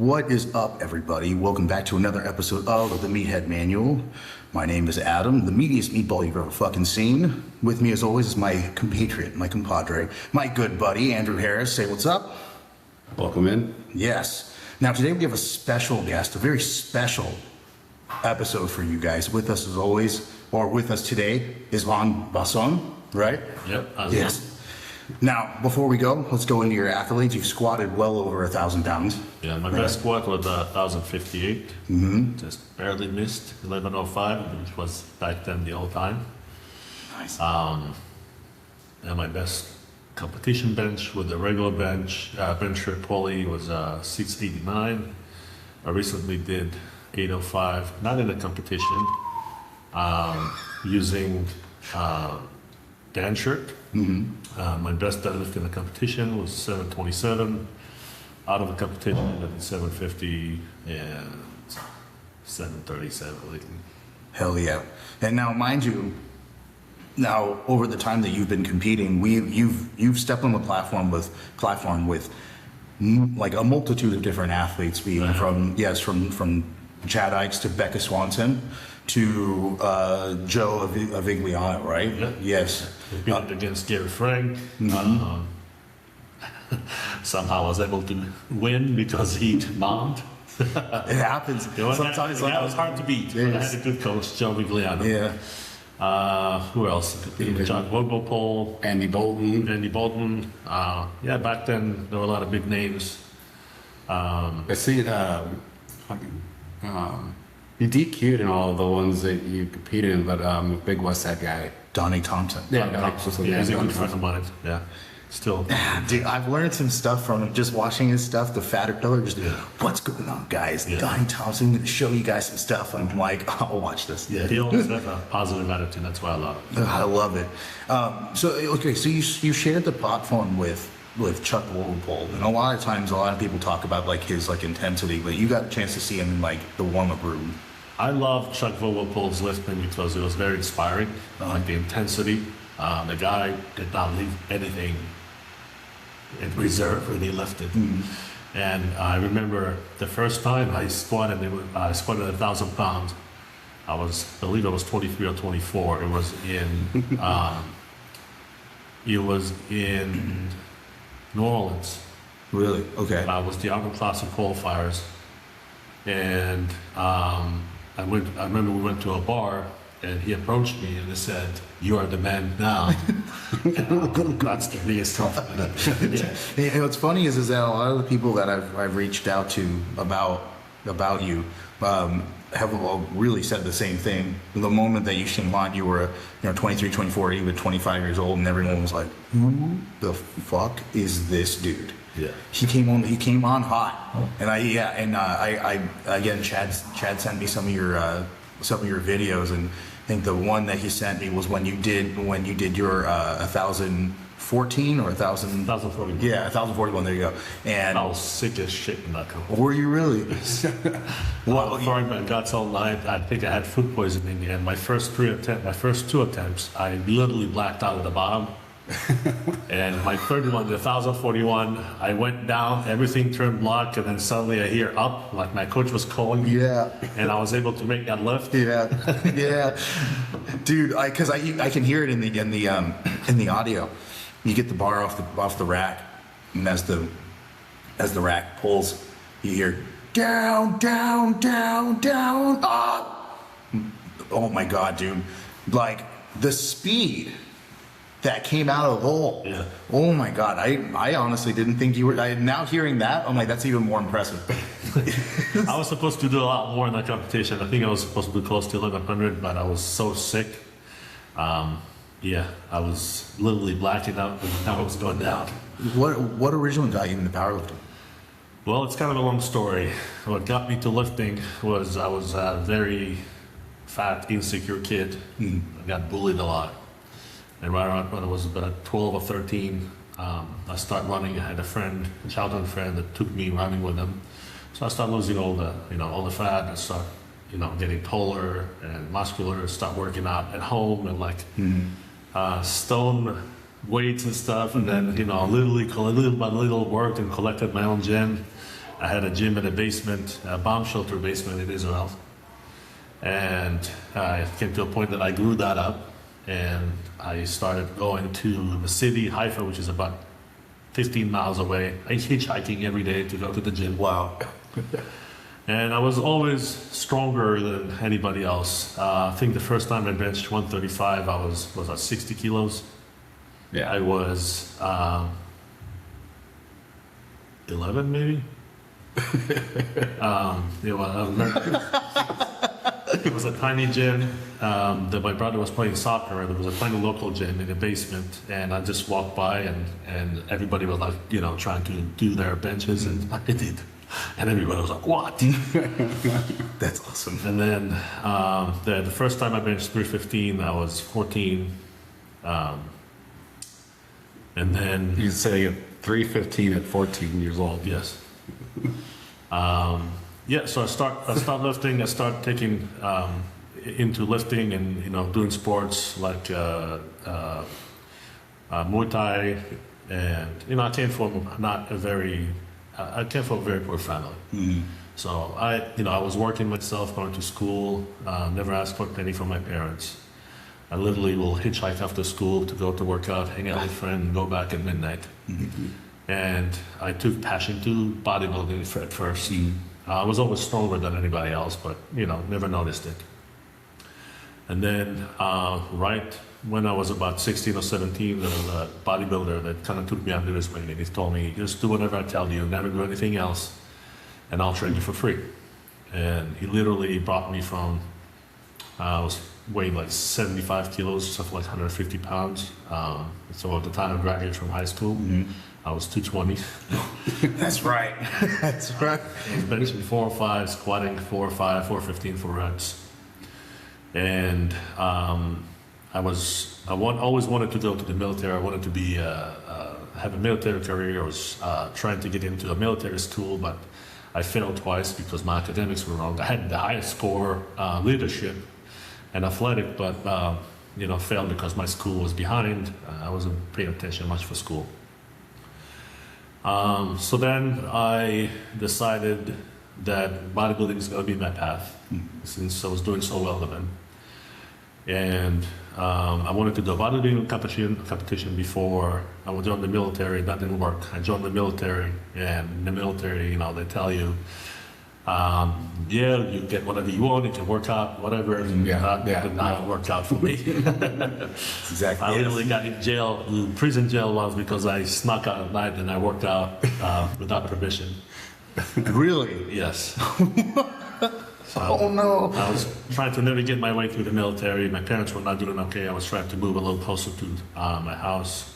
What is up, everybody? Welcome back to another episode of the Meathead Manual. My name is Adam, the meatiest meatball you've ever fucking seen. With me, as always, is my compatriot, my compadre, my good buddy, Andrew Harris. Say what's up. Welcome in. Yes. Now, today we have a special guest, a very special episode for you guys. With us, as always, or with us today, is Onn Basson, right? Yep. Yes. Now, before we go, let's go into your athletes. You've squatted well over 1,000 pounds. Yeah, my best squat was 1,058. Just barely missed 1,105, which was back then the old time. Nice. And my best competition bench with the regular bench shirt pulley was 689. I recently did 805, not in a competition, using band shirt. My best deadlift in the competition was 727. Out of the competition, I did 750 and 737 lately. Hell yeah. And now, mind you, now over the time that you've been competing, you've stepped on the platform with like a multitude of different athletes, being from Chad Ikes to Becca Swanson to Joe Avigliano, right? Yeah. Yes. Competed against Gary Frank. Somehow I was able to win because he bombed. It happens. Sometimes that was hard to beat. But I had a good coach, Joe Avigliano. Yeah. Who else? John Vogopol, Andy Bolton. Yeah, back then there were a lot of big names. I see it. You DQ'd in all the ones that you competed in, but big Westside guy. Donnie Thompson. He's a good friend of mine. Yeah, still. Dude, I've learned some stuff from him just watching his stuff. The Fatter Killer, just what's going on, guys? Yeah. Donnie Thompson, I'm going to show you guys some stuff. And I'm like, I'll watch this. Yeah, he always has a positive attitude. That's why I love it. I love it. So you shared the platform with Chuck Woolpole, and a lot of times, a lot of people talk about like his intensity, but you got a chance to see him in like the warm-up room. I love Chuck Vogelpohl's lifting because it was very inspiring. Like the intensity. The guy did not leave anything in reserve when he lifted. And I remember the first time I squatted 1,000 pounds. I believe I was 23 or 24. It was in New Orleans. Really? Okay. I was the Army Classic qualifiers, and I remember we went to a bar, and he approached me and he said, "You are the man now." That's the biggest compliment. Yeah. What's funny is that a lot of the people that I've reached out to about you have all really said the same thing. The moment that you came on, you were 23, 24, even 25 years old, and everyone was like, "Who the fuck is this dude?" Yeah. He came on hot, and again, Chad sent me some of your videos, and I think the one that he sent me was when you did your 1,014 or 1,000. 1,041. Yeah, 1,041. There you go. And I was sick as shit in that company. were you really? Well, before I got so night, I think I had food poisoning, and my first two attempts, I literally blacked out at the bottom. And my third one, the 1,041, I went down, everything turned black, and then suddenly I hear up, like my coach was calling me. Yeah. And I was able to make that lift. Yeah, yeah, dude. Because I can hear it in the audio. You get the bar off the rack, and as the rack pulls, you hear down, down, down, down, up. Oh my god, dude! Like the speed that came out of the hole. Yeah. Oh my god, I honestly didn't think you were. Now hearing that, I'm like, that's even more impressive. I was supposed to do a lot more in that competition. I think I was supposed to do close to 1,100, but I was so sick. Yeah, I was literally blacking out when I was going down. What originally got you into powerlifting? Well, it's kind of a long story. What got me to lifting was I was a very fat, insecure kid. I got bullied a lot. And right around when I was about 12 or 13, I started running. I had a childhood friend that took me running with him. So I started losing all the fat. I started, getting taller and muscular. Start working out at home and stone weights and stuff. And then, little by little worked and collected my own gym. I had a gym in a basement, a bomb shelter basement in Israel. And I came to a point that I grew that up, and I started going to the city, Haifa, which is about 15 miles away. I hitchhiking every day to go to the gym. Wow. And I was always stronger than anybody else. I think the first time I benched 135, I was at 60 kilos. Yeah. I was 11 maybe. It was a tiny gym that my brother was playing soccer. There was a tiny local gym in the basement, and I just walked by, and everybody was like, trying to do their benches, and I did. And everybody was like, "What?" That's awesome. And then the first time I benched 315, I was 14. And then, You say at 315 at 14 years old. yes. So I start lifting. I start taking into lifting and doing sports like Muay Thai, and I came from a very poor family. Mm-hmm. So I was working myself, going to school, never asked for a penny from my parents. I literally will hitchhike after school to go to work out, hang out with friends, and go back at midnight. Mm-hmm. And I took passion to bodybuilding at first. Mm-hmm. I was always stronger than anybody else, but never noticed it. And then right when I was about 16 or 17, there was a bodybuilder that kind of took me under his wing, and he told me, "Just do whatever I tell you, never do anything else, and I'll train you for free." And he literally brought me from, I was weighing like 75 kilos, something like 150 pounds. So at the time I graduated from high school, I was 220. That's right. That's right. I was benching 405, squatting 405, 415 for reps. And always wanted to go to the military. I wanted to be have a military career. I was trying to get into a military school, but I failed twice because my academics were wrong. I had the highest score, leadership and athletic, but failed because my school was behind. I wasn't paying attention much for school. So then I decided that bodybuilding is going to be my path, since I was doing so well then. And I wanted to do a bodybuilding competition before I would join the military. That didn't work. I joined the military, and in the military, they tell you, you get whatever you want, you can work out, whatever. That did not work out for me. Exactly. I literally got in prison jail once because I snuck out at night and I worked out without permission. Really? Yes. So Oh no. I was trying to navigate my way through the military. My parents were not doing okay. I was trying to move a little closer to my house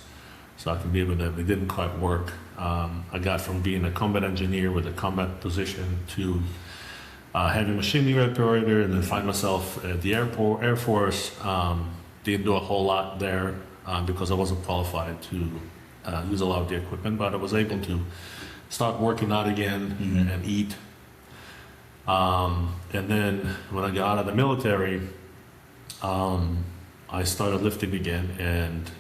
so I could be with them. It didn't quite work. I got from being a combat engineer with a combat position to having machinery operator, and then find myself at the Air Force. Didn't do a whole lot there because I wasn't qualified to use a lot of the equipment, but I was able to start working out again and eat. And then when I got out of the military, I started lifting again, and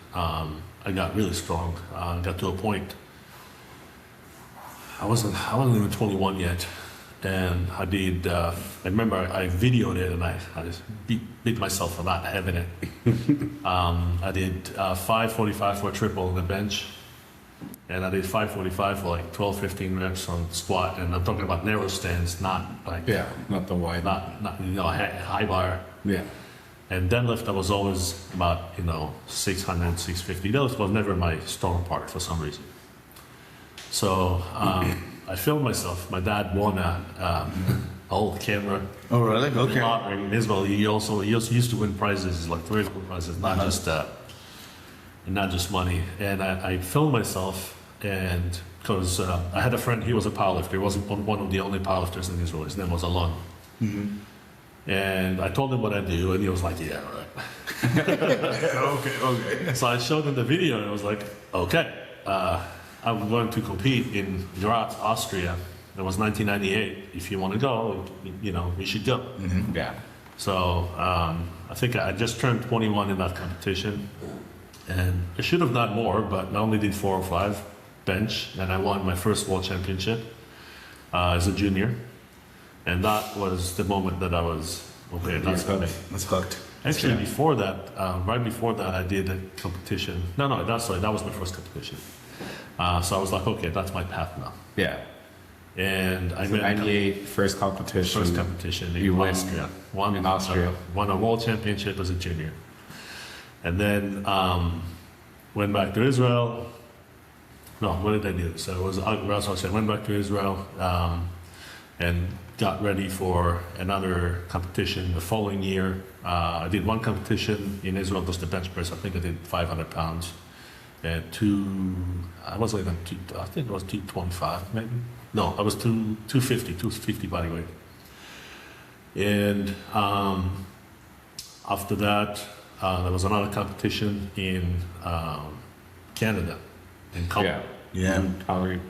I got really strong. Got to a point. I wasn't even 21 yet, and I did. I remember I videoed it, and I just beat myself for not having it. I did 545 for a triple on the bench, and I did 545 for like 12, 15 reps on squat. And I'm talking about narrow stands, not like not the wide. not high bar. Yeah. And deadlift, I was always about 600, 650. Deadlift was never my strong part for some reason. So I filmed myself. My dad won a old camera. Oh really? Okay. Lottery in Israel. He also used to win prizes, like very good prizes, not just money. And I filmed myself, and because I had a friend, he was a powerlifter. He was one of the only powerlifters in Israel. His name was Onn. And I told him what I do, and he was like, "Yeah, all right." Okay. So I showed him the video, and I was like, "Okay, I'm going to compete in Graz, Austria. It was 1998. If you want to go, we should go." Yeah. So I think I just turned 21 in that competition, and I should have done more, but I only did 4 or 5 bench, and I won my first world championship. as a junior. And that was the moment that I was, okay, that's for me. That's hooked. Actually, before that, right before that, I did a competition. No, that was my first competition. So I was like, okay, that's my path now. Yeah. And I went 98 first competition. first competition You in win Austria. in Austria. Won a world championship as a junior. And then went back to Israel. No, what did I do? So it was I went back to Israel and got ready for another competition the following year. I did one competition in Israel, just the bench press. I think I did 500 pounds. And I wasn't even I think it was 225 maybe. No, I was 250 body weight. And after that, there was another competition in Canada, in Calgary. Yeah. Calgary.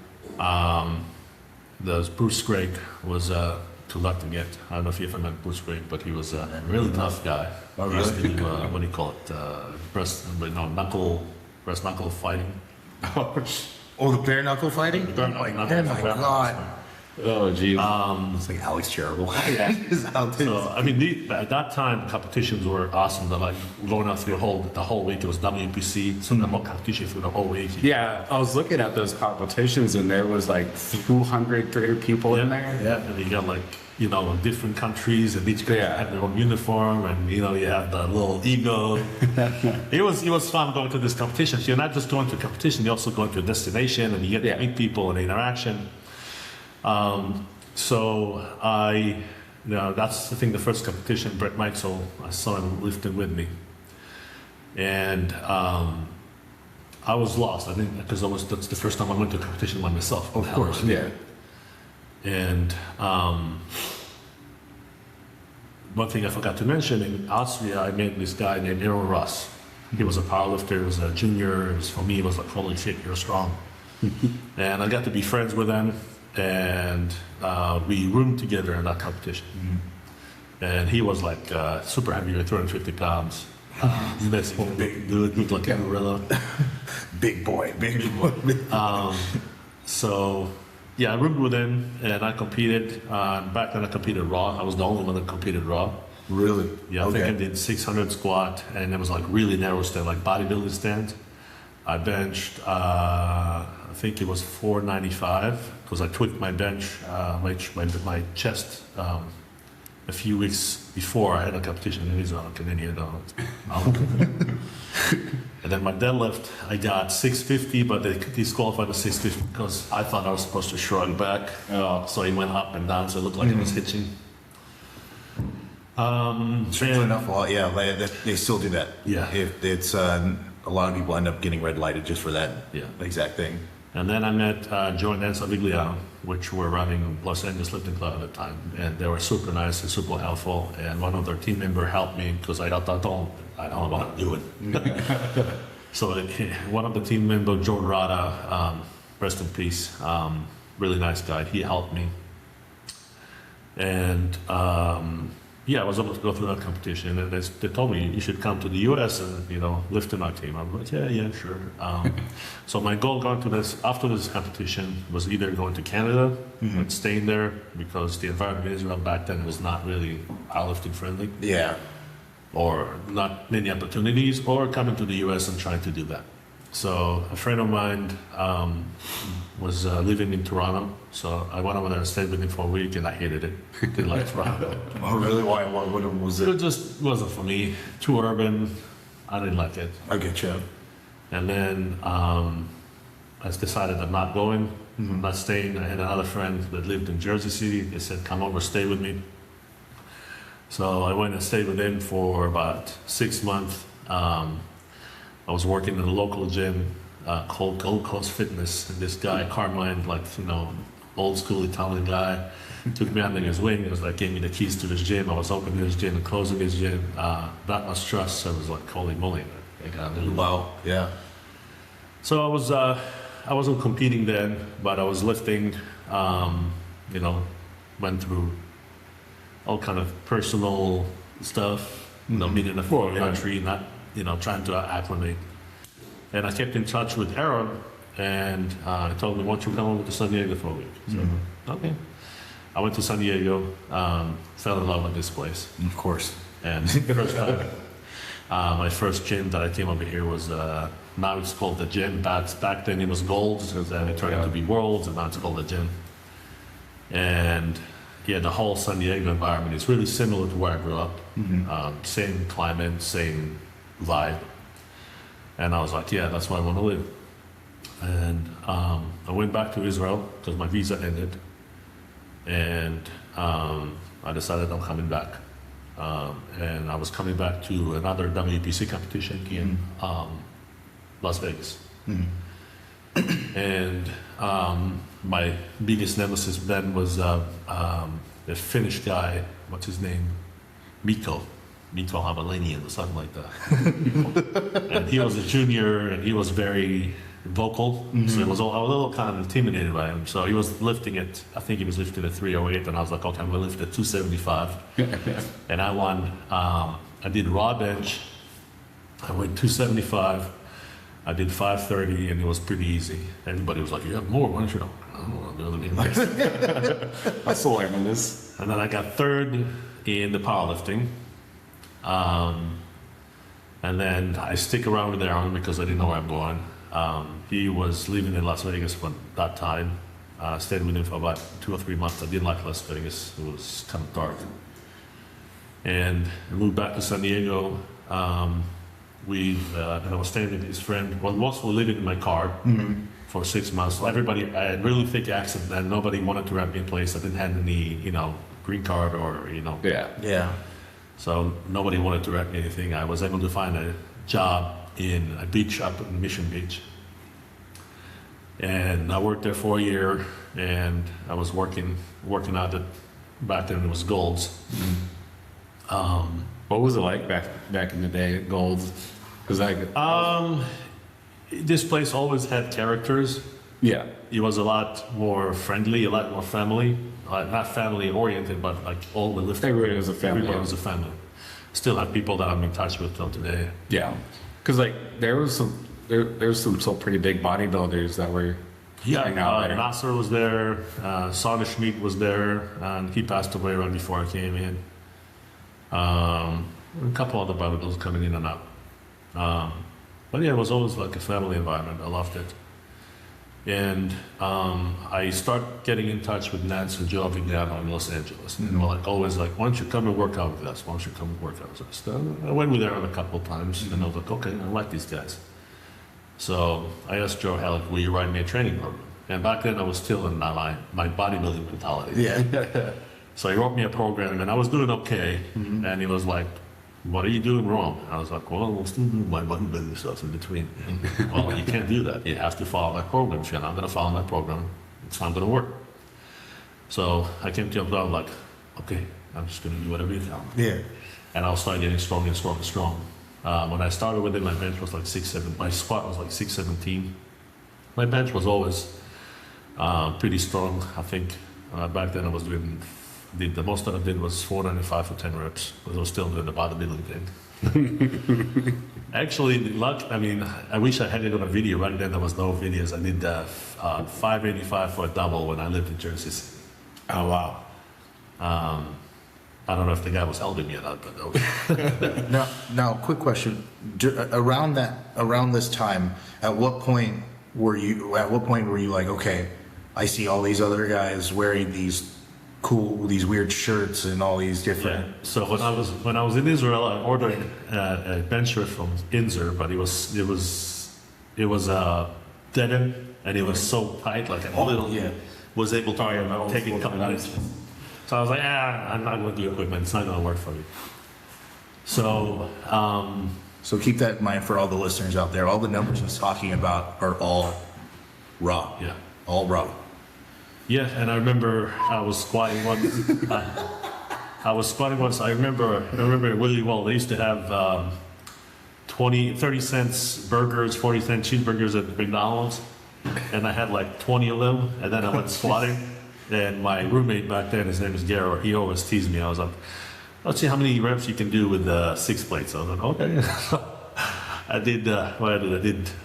There's Bruce Craig was to luck to get. I don't know if you ever met Bruce Craig, but he was a really tough guy. Oh, He used to really? do, what do you call it? Breast knuckle fighting. Oh, the bare knuckle fighting? Bare Oh my, knuckle oh my fighting. God. Oh, geez. It's like Alex Terrible. So I mean, at that time, competitions were awesome. They're like going out through the whole week. It was WPC, so the whole competition through the whole week. Yeah, I was looking at those competitions and there was like 200, 300 people in there. Yeah, and you got like, different countries and each country Yeah. had their own uniform and, you have the little ego. It was fun going to this competition. So you're not just going to a competition, you're also going to a destination and you get to meet people and interaction. So that's the thing, the first competition, Brett Meixel, I saw him lifting with me. And I was lost, I think, because that's the first time I went to a competition by myself. Of course, yeah. And one thing I forgot to mention, in Austria, I met this guy named Aaron Ross. He was a powerlifter, he was a junior. For me, it was like, holy shit, you're strong. And I got to be friends with him, and we roomed together in that competition. And he was like super heavy, 350 pounds. This big dude, looked like a gorilla. Big boy, big boy. So, yeah, I roomed with him, and I competed. Back then, I competed raw. I was the only one that competed raw. Really? Yeah, I think I did 600 squat, and it was like really narrow stand, like bodybuilding stand. I benched, I think it was 495, because I tweaked my bench, my chest a few weeks before I had a competition in Israel, Canadian. And then my deadlift, I got 650, but they disqualified the 650 because I thought I was supposed to shrug back. So he went up and down, so it looked like it was hitching. Strangely enough, yeah, they still do that. Yeah. If it's a lot of people end up getting red lighted just for that exact thing. And then I met Joe and Dan Savigliano, which were running Los Angeles Lifting Club at the time. And they were super nice and super helpful. And one of their team members helped me because I don't want to do it. So one of the team members, Joe Rada, rest in peace, really nice guy, he helped me. And I was able to go through that competition, and they told me you should come to the U.S. and lift in our team. I'm like, yeah, sure. So my goal going to after this competition was either going to Canada and staying there because the environment in Israel back then was not really powerlifting friendly. Yeah. Or not many opportunities, or coming to the U.S. and trying to do that. So a friend of mine was living in Toronto, so I went over there and stayed with him for a week, and I hated it. Didn't like Toronto. Oh, really? Why? What was It it? just wasn't for me. Too urban. I didn't like it. I get you. And then I decided I'm not going, not staying. I had another friend that lived in Jersey City. They said, come over, stay with me. So I went and stayed with him for about 6 months. I was working in a local gym called Gold Coast Fitness. And this guy, Carmine, old school Italian guy, took me under his wing. It was like, gave me the keys to his gym. I was opening his gym and closing his gym. That much trust. So I was like, holy moly. Wow. Yeah. So I wasn't competing then, but I was lifting, went through all kind of personal stuff, being in a foreign country, not, trying to acclimate. And I kept in touch with Aaron, and he told me, why don't you come over to San Diego for a week? So, okay. I went to San Diego, fell in love with this place. Of course. And first time, my first gym that I came over here was, now it's called the gym. Back then it was Gold's, and then it turned out to be World's, and now it's called the gym. And yeah, the whole San Diego environment is really similar to where I grew up. Same climate, same vibe. And I was like, yeah, that's where I want to live. And I went back to Israel because my visa ended. And I decided I'm coming back. And I was coming back to another WPC competition in Las Vegas. And my biggest nemesis then was the Finnish guy, what's his name? Mikko Havalanian or something like that. And he was a junior and he was very vocal. So I was a little kind of intimidated by him. So he was lifting it, I think he was lifting at 308, and I was like, okay, I'm gonna lift at 275. And I won, I did raw bench, I went 275. I did 530 and it was pretty easy. Everybody was like, you have more, why don't you? I don't know, the other mean. I still learning this. And then I got third in the powerlifting. And then I stick around with Aaron because I didn't know where I'm going. He was living in Las Vegas for that time. I stayed with him for about 2 or 3 months. I didn't like Las Vegas. It was kind of dark. And I moved back to San Diego. And I was staying with his friend. Well, most were living in my car for 6 months. Everybody, I had really thick accent, and nobody wanted to rent me a place. I didn't have any, green card or, Yeah. So nobody wanted to rent me anything. I was able to find a job in a beach up in Mission Beach. And I worked there for a year, and I was working out at, back then it was Gold's. What was it like back in the day at Gold's? Because This place always had characters. yeah. It was a lot more friendly, a lot more family. Not family oriented, but like all the lifters. Everybody was a family. Everybody was a family. Still have people that I'm in touch with till today. Yeah. Because there was some pretty big bodybuilders that were hanging out there. Nasser was there, Sada Schmid was there, and he passed away right before I came in. A couple other bodybuilders coming in and out. But yeah, it was always like a family environment. I loved it. And I started getting in touch with Nance and Joe Vignano in Los Angeles. And they were like, always like, why don't you come and work out with us? Why don't you come and work out with us? So I went with them a couple of times, and I was like, okay, I like these guys. So I asked Joe Halleck, will you write me a training program? And back then I was still in my bodybuilding mentality. Yeah. So he wrote me a program, and I was doing okay. And he was like, what are you doing wrong? I was like, well, I'm still doing my bodybuilding stuff in between. Well, you can't do that. You have to follow my program. If you're not going to follow my program, it's not going to work. So I came to him, I was like, okay, I'm just going to do whatever you tell me. Yeah. And I'll start getting stronger and stronger and strong. When I started with it, my bench was like 6'7". My squat was like 617. My bench was always pretty strong. I think back then I was doing, the most that I did was 495 for 10 reps, because I was still doing the bodybuilding thing. Actually, I wish I had it on a video. Right then there was no videos. I did 585 for a double when I lived in Jersey City. Oh, wow. I don't know if the guy was helping me or not, but Now, quick question. Around this time, at what point were you like, okay, I see all these other guys wearing these weird shirts and all these different. Yeah. So when I was in Israel, I ordered a bench shirt from Inzer, but it was denim, and it was so tight, like a little. Yeah. Was able to take it a couple minutes. So I was like, I'm not going to do equipment. It's not going to work for me. So. So keep that in mind for all the listeners out there. All the numbers he's talking about are all raw. Yeah. All raw. Yeah, and I remember I was squatting once. I remember it really well. They used to have 30 cents burgers, 40-cent cheeseburgers at McDonald's, and I had like 20 of them. And then I went squatting, and my roommate back then, his name is Garo. He always teased me. I was like, let's see how many reps you can do with 6 plates. I was like, okay. I did. I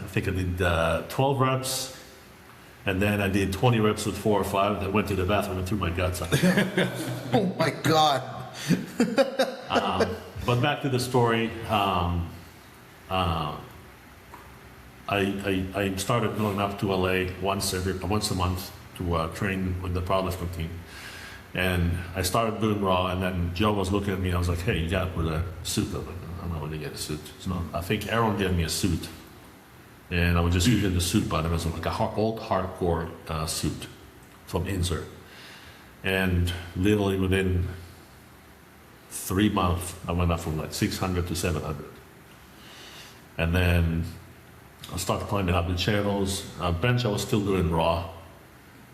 think I did 12 reps. And then I did 20 reps with 4 or 5. Then went to the bathroom and threw my guts out. Oh my God. But back to the story. I started going up to LA once a month to train with the powerlifting team. And I started doing raw, and then Joe was looking at me, and I was like, hey, you gotta put a suit on. I don't know when to get a suit. So I think Aaron gave me a suit. And I was just using the suit, but it was like a old hardcore suit from Insert. And literally within 3 months, I went up from like 600 to 700. And then I started climbing up the channels. Bench, I was still doing raw.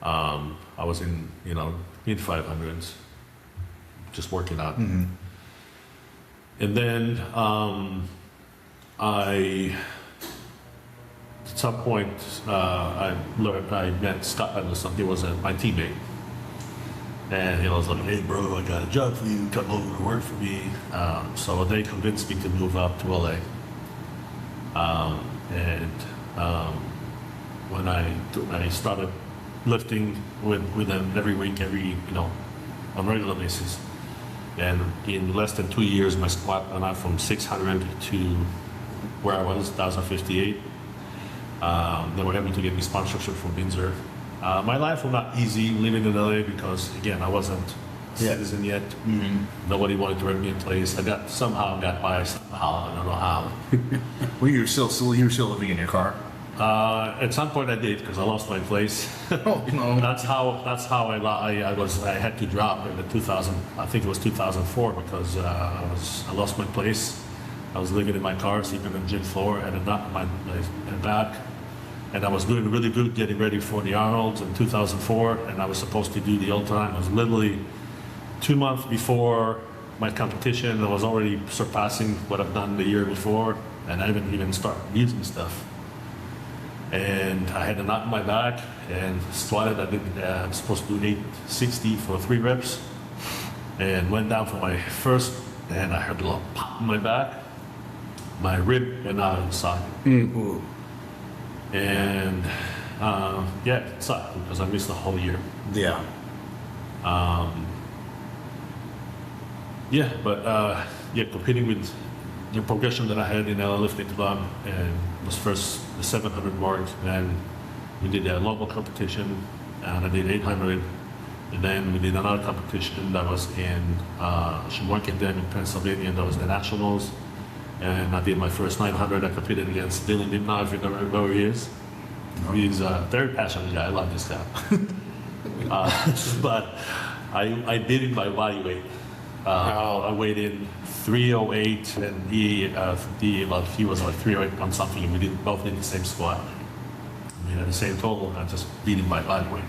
I was in, mid 500s, just working out. Mm-hmm. And then at some point, I met Scott Anderson. He was my teammate. And he was like, hey bro, I got a job for you, come over to work for me. So they convinced me to move up to LA. When I started lifting with them every week, on a regular basis. And in less than 2 years, my squat went up from 600 to where I was, 1,058. They were able to get me sponsorship from Windsor. My life was not easy living in LA because, again, I wasn't a citizen yet. Mm-hmm. Nobody wanted to rent me a place. I somehow got by, somehow, I don't know how. Well, you were still living in your car? At some point I did because I lost my place. Oh, no. That's how I had to drop in the 2000. I think it was 2004 because I lost my place. I was living in my car, sleeping on the gym floor, and a knot in my back. And I was doing really good, getting ready for the Arnold's in 2004, and I was supposed to do the ultra. I was literally 2 months before my competition. I was already surpassing what I've done the year before, and I didn't even start using stuff. And I had a knot in my back and squatted. I'm supposed to do 860 for 3 reps, and went down for my first, and I heard a little pop in my back. My rib went out of the socket. Mm-hmm. And it sucked because I missed the whole year. Yeah. Competing with the progression that I had in LA Lifting Club, and was first the 700 mark, and we did a local competition, and I did 800, and then we did another competition that was in Sheboygan, in Pennsylvania, and that was the Nationals. And I did my first 900. I competed against Dylan Dimna, if you know who he is. He's a very passionate guy. I love this guy. But I beat him by body weight. I weighed in 308, and he was like 308 on something. And we both did the same squat. We had the same total, and I just beat him by body weight.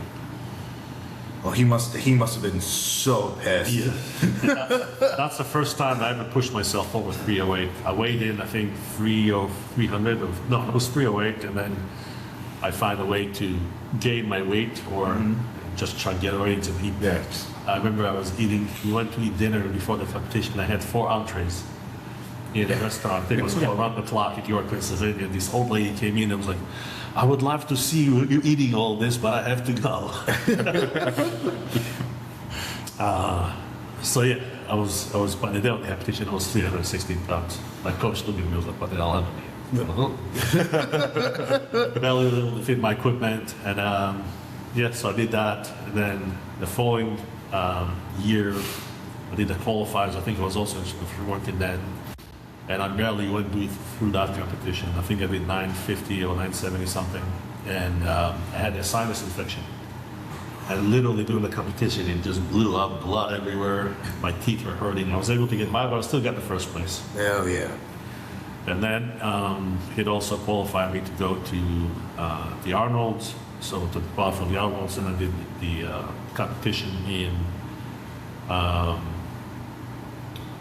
Well, he must have been so pissed. Yeah. That's the first time I ever pushed myself over 308. I weighed in, I think, 300. No, it was 308, and then I find a way to gain my weight or just try to get away to eat. Yeah. I remember I was eating. We went to eat dinner before the competition. I had 4 entrees in a restaurant. I think it was around the clock at York, Pennsylvania. This old lady came in and was like, I would love to see you eating all this, but I have to go. I was by the day of the competition, I was 316 pounds. My coach looked at me, was like, what the hell happened to you? Barely able to fit my equipment, and so I did that. And then the following year, I did the qualifiers. I think it was also working then. And I barely went through that competition. I think I did 950 or 970 something. And I had a sinus infection. And literally during the competition, it just blew up, blood everywhere. My teeth were hurting. I was able to get by, but I still got the first place. Hell yeah. And then it also qualified me to go to the Arnold's. So to qualify for the Arnold's, and I did the competition in,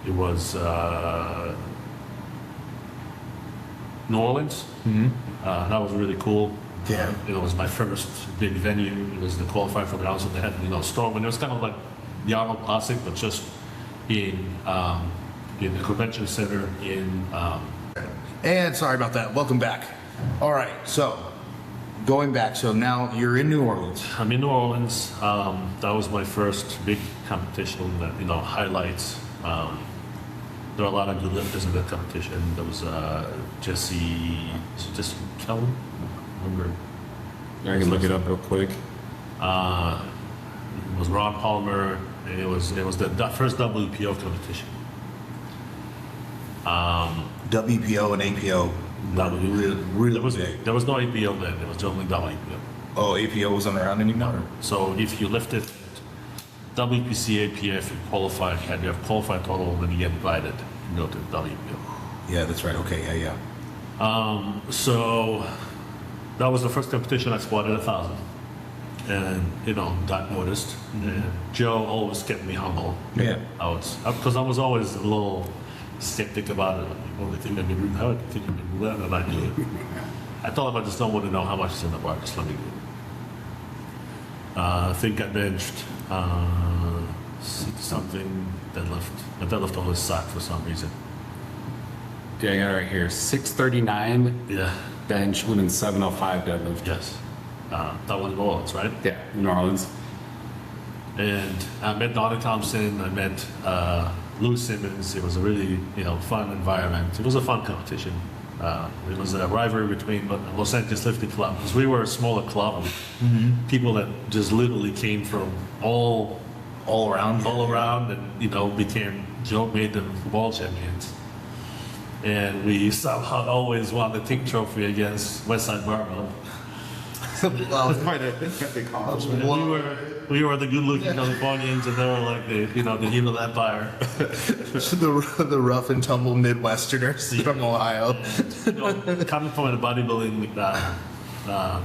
it was New Orleans. Mm-hmm. That was really cool. Yeah. It was my first big venue. It was the qualifier for the Arnold's. They had, storm, and it was kind of like the Arnold Classic, but just in the convention center in. And sorry about that. Welcome back. All right. So going back, so now you're in New Orleans. I'm in New Orleans. That was my first big competition that, highlights. There were a lot of good lifters in that competition. There was Jesse Kelly? I remember. I can look it up real quick. It was Ron Palmer, and it was the first WPO competition. WPO and APO, really big. There was no APO then. It was only WPO. Oh, APO wasn't around anymore? So if you lifted WPC, APF, you qualified, and you have qualified total, then you get invited to go to WPO. Yeah, that's right. Okay, yeah. So that was the first competition I squatted 1,000, and got noticed. And Joe always kept me humble. Yeah. Because I was always a little skeptic about it. Well, they think I can do that, I think I can do that, and I do it. I told him I just don't want to know how much is in the bar. Just let me do it. I think I benched 60-something deadlift. My deadlift always sucked for some reason. Yeah, I got it right here. 639 Yeah. bench, and then 705 deadlift. Yes. That was New Orleans, right? Yeah, New Orleans. And I met Donnie Thompson. I met Lou Simmons. It was a really fun environment. It was a fun competition. It was a rivalry between Los Angeles Lifting Club, because we were a smaller club with people that just literally came from all around, and Joe made them world champions. And we somehow always won the team trophy against Westside Barbell. We were the good-looking Californians, and they were like the heat of the empire. the rough and tumble Midwesterners from Ohio. Coming from a bodybuilding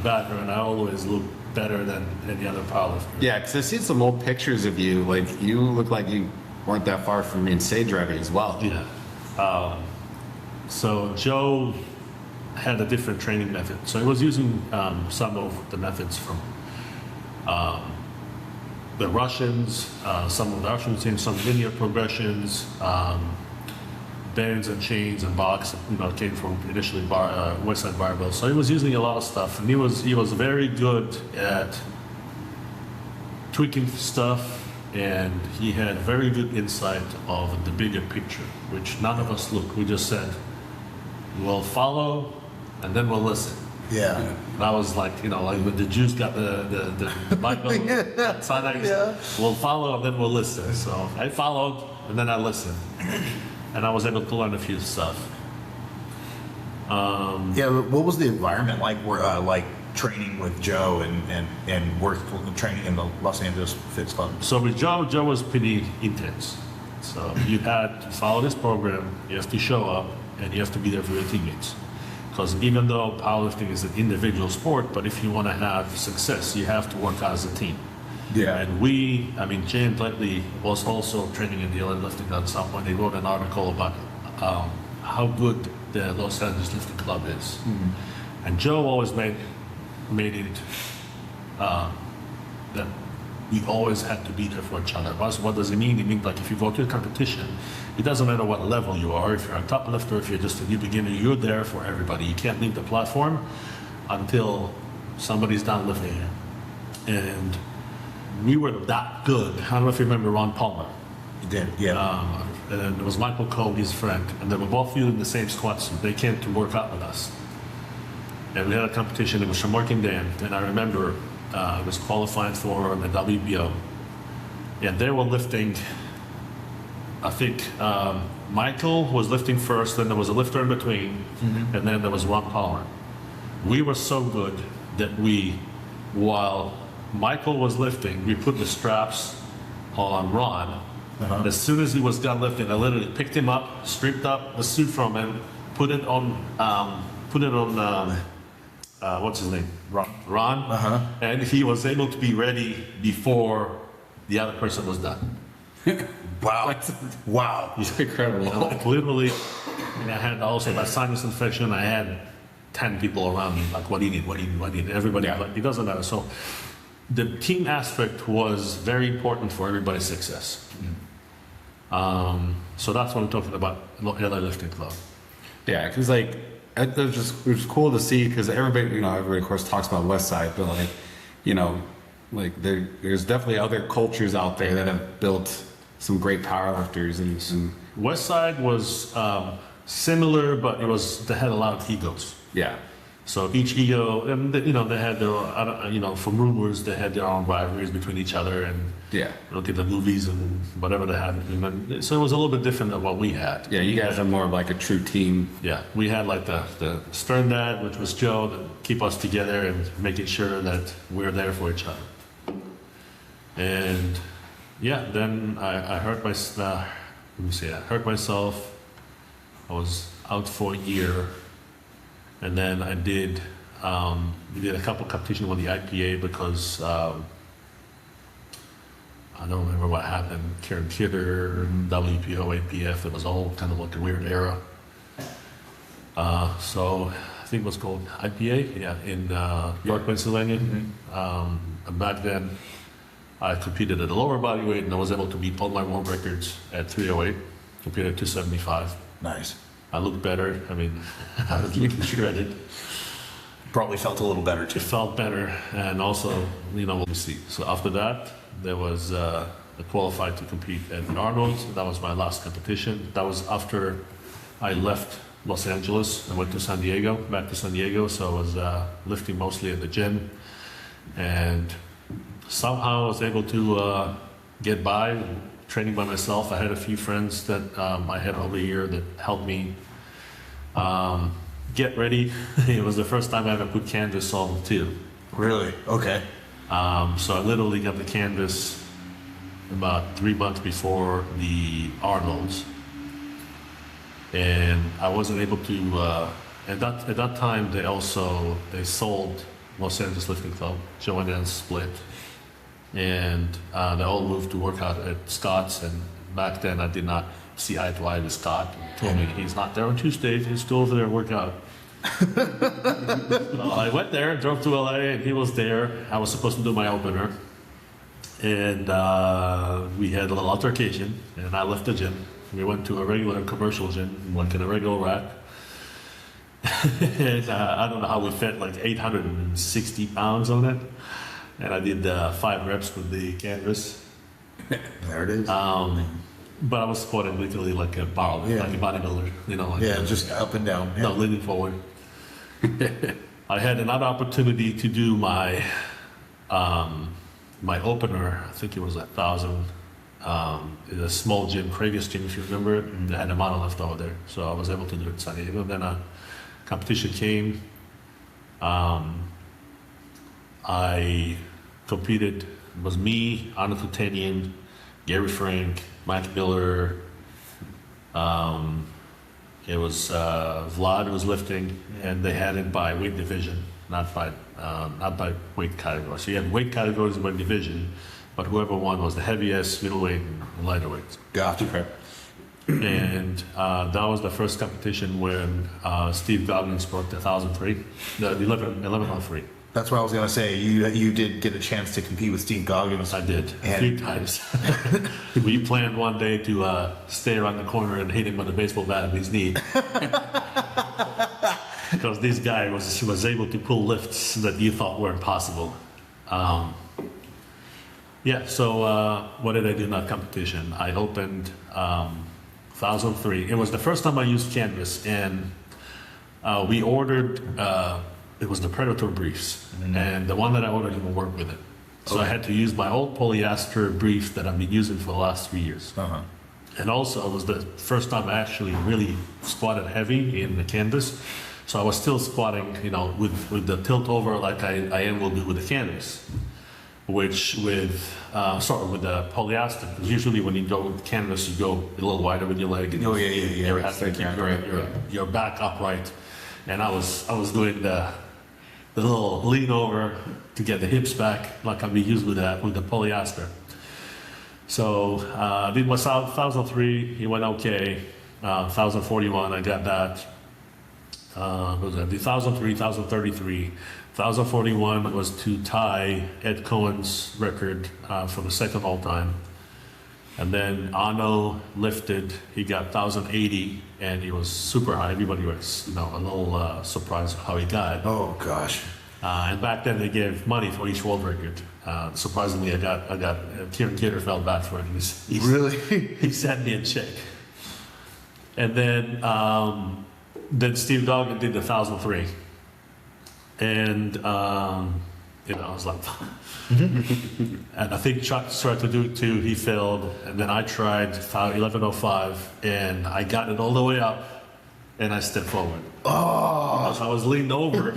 background, I always look better than any other powerlifter. Yeah, because I see some old pictures of you. Like, you look like you weren't that far from me in stage driving as well. Yeah. So Joe had a different training method. So he was using some of the methods from the Russians, some of the Russian teams, some linear progressions, bands and chains and box. Came from initially Westside Barbell. So he was using a lot of stuff, and he was very good at tweaking stuff, and he had very good insight of the bigger picture, which none of us look. We just said, we'll follow, and then we'll listen. Yeah. And I was like, like when the Jews got the Bible, we'll follow and then we'll listen. So I followed and then I listened, and I was able to learn a few stuff. What was the environment like? Like training with Joe and training in the Los Angeles Fitness Club? So with Joe was pretty intense. So you had to follow this program. You have to show up, and you have to be there for your teammates. Because even though powerlifting is an individual sport, but if you want to have success, you have to work as a team. Yeah. And Jay and Blentley was also training in the LA Lifting at some point. They wrote an article about how good the Los Angeles Lifting Club is. Mm-hmm. And Joe always made it that we always had to be there for each other. What does it mean? It means like if you go to a competition, it doesn't matter what level you are. If you're a top lifter, if you're just a new beginner, you're there for everybody. You can't leave the platform until somebody's done lifting. And we were that good. I don't know if you remember Ron Palmer. You did, yeah. And it was Michael Cole, his friend, and they were both using the same squat suit. They came to work out with us. And we had a competition. It was from Working Dan, and I remember I was qualifying for the WBO, and they were lifting. I think Michael was lifting first, then there was a lifter in between, and then there was Ron Palmer. We were so good that while Michael was lifting, we put the straps on Ron. As soon as he was done lifting, I literally picked him up, stripped up the suit from him, put it on what's his name? Ron. And he was able to be ready before the other person was done. Wow. Wow. It's incredible. Literally, and I had also my sinus infection. I had 10 people around me, like, what do you need? What do you need? What do you need? Everybody, like, it doesn't matter. So the team aspect was very important for everybody's success. So that's what I'm talking about, LA Lifting Club. Yeah, because it was cool to see because everybody, everybody of course talks about Westside, but like, you know, like there's definitely other cultures out there that have built some great powerlifters and some. Westside was similar, but they had a lot of egos. Yeah. So each ego, and they had their, from rumors, they had their own rivalries between each other, and Yeah. look at the movies and whatever they had. So it was a little bit different than what we had. Yeah, you guys are more of like a true team. Yeah, we had like the Stern Dad, which was Joe, that keep us together and making sure that we're there for each other. And yeah, then I hurt myself. I hurt myself. I was out for a year, and then we did a couple competitions with the IPA because I don't remember what happened. Karen Kidder, WPO, APF. It was all kind of like a weird era. So I think it was called IPA, yeah, in York, Pennsylvania. And back then, I competed at a lower body weight, and I was able to beat all my world records at 308, competed at 275. Nice. I looked better. I mean, I was looking shredded. Probably felt a little better It too. felt better, and also, let me see. So after that, there was I qualified to compete at Arnold's. That was my last competition. That was after I left Los Angeles and went to San Diego, back to San Diego. So I was lifting mostly at the gym, and somehow I was able to get by training by myself. I had a few friends that I had over the year that helped me get ready. It was the first time I ever put canvas on too. Really? Okay. So I literally got the canvas about 3 months before the Arnold's, and I wasn't able to. At that time, they sold Los Angeles Lifting Club, joined and split, and they all moved to work out at Scott's. And back then, I did not see eye to eye with Scott. He told me he's not there on Tuesdays. He's still over there to work out. Well, I went there, drove to LA, and he was there. I was supposed to do my opener, and we had a little altercation. And I left the gym. We went to a regular commercial gym, like in a regular rack. And I don't know how we fit like 860 pounds on it. And I did 5 reps with the canvas. There it is. But I was squatting literally like a power, Yeah. like a bodybuilder, like yeah, just up and down. Yeah. no, leaning forward. I had another opportunity to do my my opener. I think it was 1,000 in a small gym, previous gym, if you remember it. They had a monolith over there, so I was able to do it in San Diego. Then a competition came. I competed. It was me, Arnold Tutanian, Gary Frank, Mike Miller. It was Vlad was lifting, and they had it by weight division, not by weight category. So you had weight categories by division, but whoever won was the heaviest, middleweight, and lighter weights. Gotcha. Okay. And that was the first competition when Steve Goggins broke the 1,003, the 1103. That's what I was gonna say. You did get a chance to compete with Steve Goggins. I did a And- few times. We planned one day to stay around the corner and hit him with a baseball bat in his knee. Because this guy was able to pull lifts that you thought were impossible. So what did I do in that competition? I opened 1,003. It was the first time I used canvas, and we ordered. It was the Predator briefs, and the one that I ordered didn't work with it. So I had to use my old polyester brief that I've been using for the last 3 years. Uh-huh. And also, it was the first time I actually really squatted heavy in the canvas. So I was still squatting, with the tilt over like I will do with the canvas. Which with the polyester, because usually when you go with canvas, you go a little wider with your leg. And Oh, yeah. you have to keep your back upright. And I was doing the little lean over to get the hips back, like I'd be used with the polyester. So did my 1,003, he went okay. 1,041, I got that. What was that? The 1,003, 1,033. 1,041 was to tie Ed Cohen's record for the second all time. And then Arno lifted, he got 1,080, and he was super high. Everybody was, a little surprised how he got. Oh gosh. And back then they gave money for each world record. Surprisingly, I got Kieran Kidder felt bad for it. Really? He sent me a check. And then Steve Doggan did the 1,003. And, I was like, and I think Chuck started to do it too. He failed. And then I tried 1105 and I got it all the way up and I stepped forward. Oh. I was leaned over.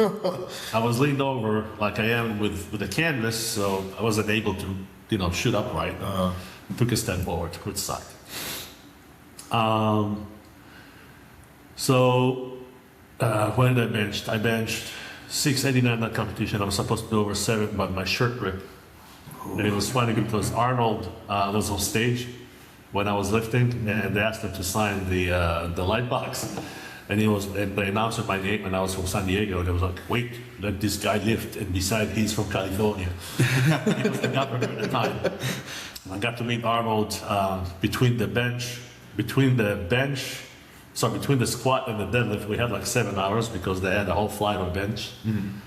I was leaned over like I am with a canvas, so I wasn't able to, shoot upright. Took a step forward, which sucked. When I benched 689 in that competition. I was supposed to do over 7, but my shirt ripped. And it was funny because Arnold was on stage when I was lifting, and they asked him to sign the light box. And they announced my name, and I was from San Diego. And they was like, "Wait, let this guy lift." And beside, he's from California. He was the governor at the time. I got to meet Arnold between the squat and the deadlift. We had like 7 hours because they had a whole flight on bench. Mm-hmm.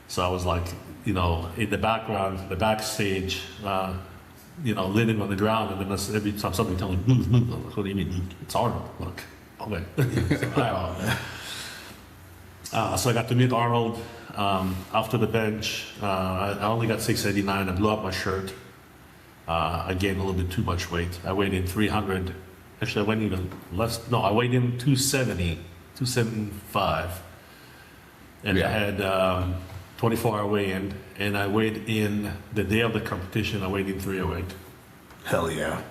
So I was like, in the background, the backstage, leaning on the ground, and then every time somebody telling me, "Move, move." I'm like, "What do you mean? It's Arnold." I'm like, okay. So I got to meet Arnold after the bench. I only got 689. I blew up my shirt. I gained a little bit too much weight. I weighed in 300. Actually, I went even less. No, I weighed in 270, 275. And I had 24-hour weigh-in. And I weighed in the day of the competition. I weighed in 308. Hell yeah.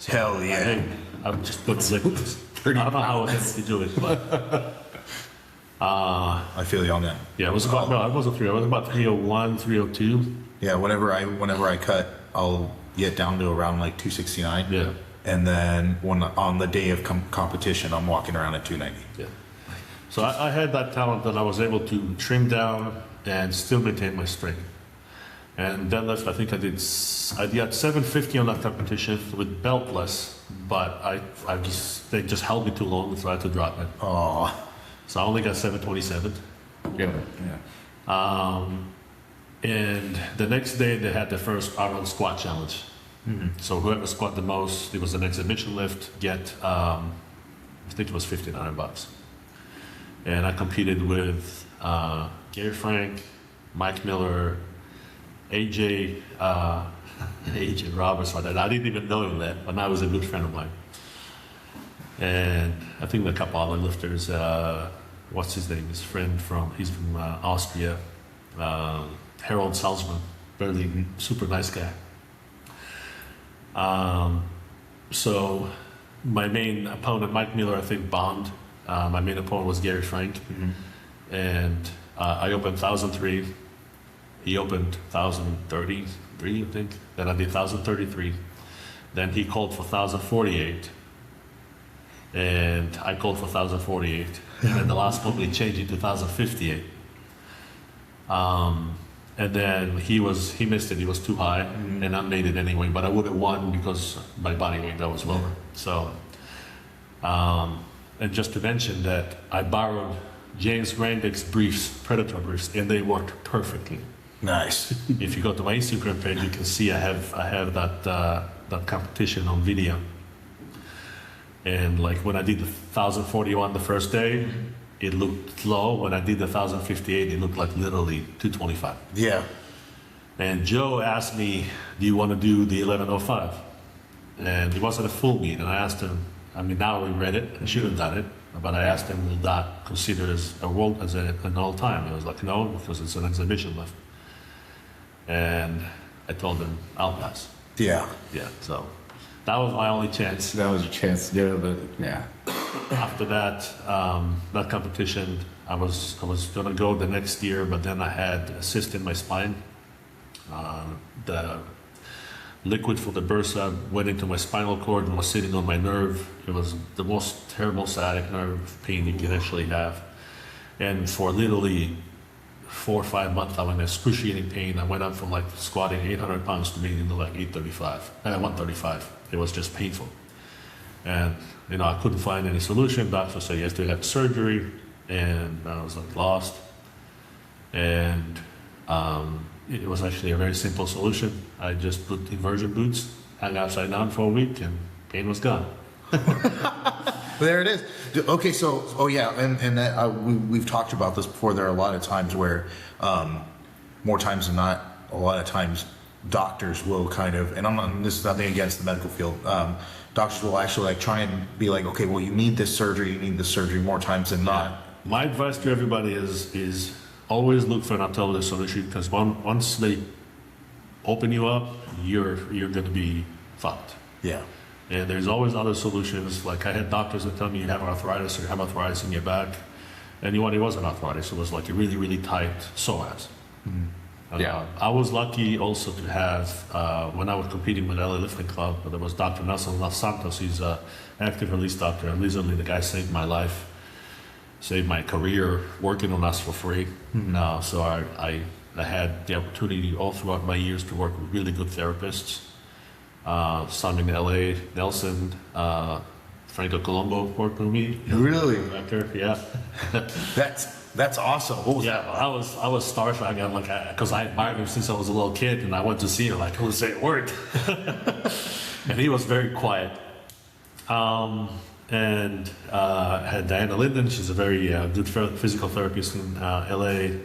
Hell yeah. I just put liquids. I don't know how I was able to do it, but I feel you on that. yeah, it was about no, it wasn't 3. It was about 301, 302. Yeah, whenever I cut, I'll get down to around like 269. Yeah, And then on the day of competition, I'm walking around at 290. yeah. So I had that talent that I was able to trim down and still maintain my strength. And deadlift, I think I did 750 on that competition with beltless, but they just held me too long, so I had to drop it. Oh. So I only got 727. Yeah. And the next day they had the first Arnold squat challenge. Mm-hmm. So whoever squat the most, it was an exhibition lift, get I think it was $1,500. And I competed with Gary Frank, Mike Miller, AJ Roberts. I didn't even know him then, but now he was a good friend of mine. And I think a couple other lifters. What's his name? He's from Austria. Harold Salzman, very super nice guy. So my main opponent, Mike Miller, I think bombed. My main opponent was Gary Frank, and I opened 1,003. He opened 1,033, I think. Then I did 1,033. Then he called for 1,048. And I called for 1,048. And then the last one we changed it to 1,058. And then he missed it. He was too high, and I made it anyway. But I would have won because my body weight that was lower. So, and just to mention that I borrowed James Grandick's briefs, Predator briefs, and they worked perfectly. Nice. If you go to my Instagram page, you can see I have that competition on video. And like when I did the 1,041 the first day, it looked low. When I did the 1,058, it looked like literally 225. Yeah. And Joe asked me, "Do you want to do the 1105?" And it wasn't a full meet. And I asked him, now we read it. I should have done it. But I asked him, "Will that consider as an all time?" He was like, "No, because it's an exhibition lift." And I told him, "I'll pass." Yeah. Yeah, so that was my only chance. That was your chance to do it, but yeah. After that, that competition, I was gonna go the next year, but then I had a cyst in my spine. The liquid for the bursa went into my spinal cord and was sitting on my nerve. It was the most terrible sciatic nerve pain you can actually have. And for literally 4 or 5 months, I was in excruciating pain. I went up from like squatting 800 pounds to being into like 135. It was just painful. And, I couldn't find any solution. Doctor said, you have to have surgery. And I was like lost. And it was actually a very simple solution. I just put inversion boots, hung upside down for a week, and pain was gone. There it is. Okay, so and that, we've talked about this before. There are a lot of times where, more times than not, a lot of times doctors will kind of, and this is nothing against the medical field. Doctors will actually like try and be like, okay, well, you need this surgery more times than not. My advice to everybody is always look for an alternative solution, because once they open you up, you're going to be fucked. Yeah. And there's always other solutions. Like I had doctors that tell me you have arthritis or you have arthritis in your back. And it wasn't arthritis, it was like a really, really tight psoas. Mm-hmm. Yeah. I was lucky also to have, when I was competing with LA Lifting Club, there was Dr. Nelson Los Santos. He's an active release doctor. And recently the guy saved my life, saved my career, working on us for free. Mm-hmm. So I had the opportunity all throughout my years to work with really good therapists. Some in LA, Nelson, Franco Colombo worked with me. Really? Director, yeah. That's awesome. What was Yeah, I was starstruck. I'm like, because I admired him since I was a little kid, and I went to see him. Like, who say a word? And he was very quiet. And I had Diana Linden. She's a very good physical therapist in LA.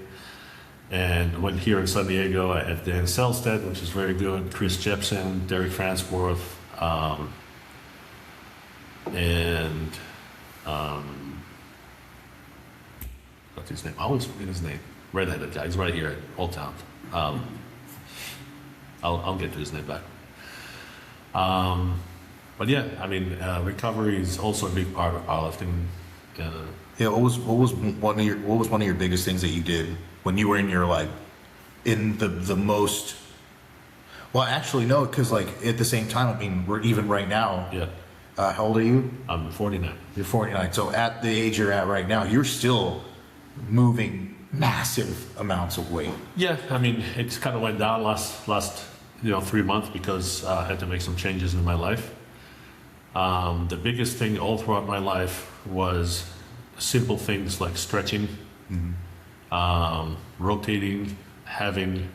And when here in San Diego, I had Dan Selstead, which is very good, Chris Jepson, Derek Farnsworth, and what's his name? I always forget his name. Redheaded guy. He's right here at Old Town. I'll get to his name back. But yeah, I mean, recovery is also a big part of powerlifting. Yeah, what was one of your biggest things that you did when you were in your like in the most? Well, actually no, because like at the same time, I mean, we're even right now. Yeah. How old are you? I'm 49. You're 49. So at the age you're at right now, you're still moving massive amounts of weight. Yeah, I mean, it kind of went down last 3 months because I had to make some changes in my life. The biggest thing all throughout my life was simple things like stretching, rotating, having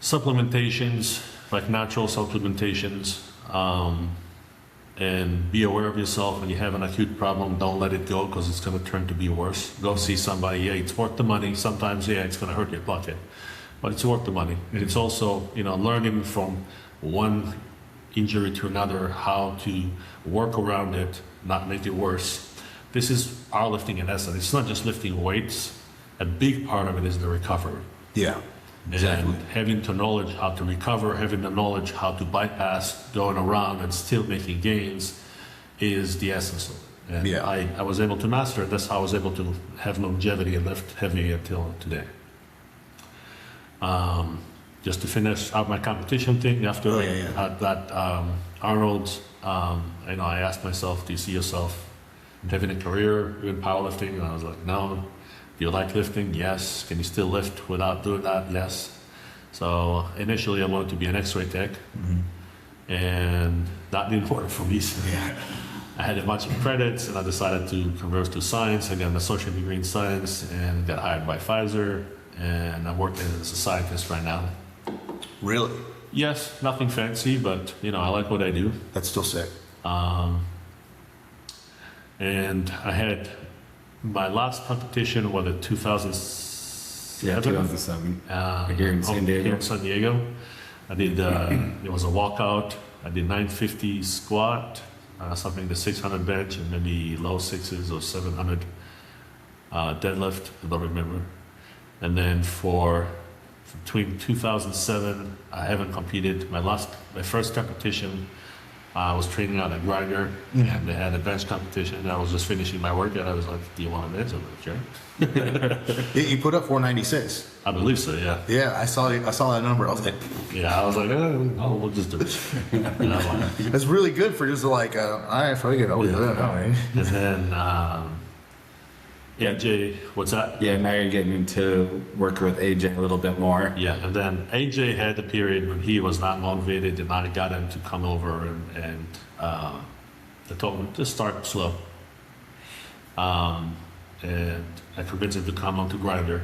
supplementations, like natural supplementations, and be aware of yourself. When you have an acute problem, don't let it go, because it's going to turn to be worse. Go see somebody. Yeah, it's worth the money. Sometimes, yeah, it's going to hurt your pocket, but it's worth the money. And it's also, learning from one injury to another, how to work around it, not make it worse. This is powerlifting in essence. It's not just lifting weights. A big part of it is the recovery. Yeah, exactly. And having the knowledge how to recover, having the knowledge how to bypass going around and still making gains is the essence of it. And Yeah. I was able to master it. That's how I was able to have longevity and lift heavy until today. Just to finish out my competition thing, after Oh, yeah. that Arnold's, I asked myself, do you see yourself having a career in powerlifting? And I was like, no. Do you like lifting? Yes. Can you still lift without doing that? Yes. So initially I wanted to be an X-ray tech, and that didn't work for me. So I had a bunch of credits, and I decided to convert to science. I got an associate degree in science and got hired by Pfizer, and I'm working as a scientist right now. Really? Yes, nothing fancy, but I like what I do. That's still sick. And I had my last competition was in 2007. 2007. Here in San Diego. Here in San Diego. I did, it was a walkout. I did 950 squat, something to 600 bench, and maybe low sixes or 700 deadlift. I don't remember. And then between 2007, I haven't competed. My first competition, I was training out at Grinder, and they had a bench competition, and I was just finishing my workout. I was like, do you want to bench? I'm like, sure. You put up 496. I believe so, yeah. Yeah, I saw that number. I was like, Yeah, I was like, oh, we'll just do it. And I'm like, that's really good for just like, all right, fuck it, I'll do that. All right. and then AJ, what's that? Yeah, now you're getting into working with AJ a little bit more. Yeah, and then AJ had a period when he was not motivated, and I got him to come over, and I told him to start slow. And I convinced him to come onto Grinder,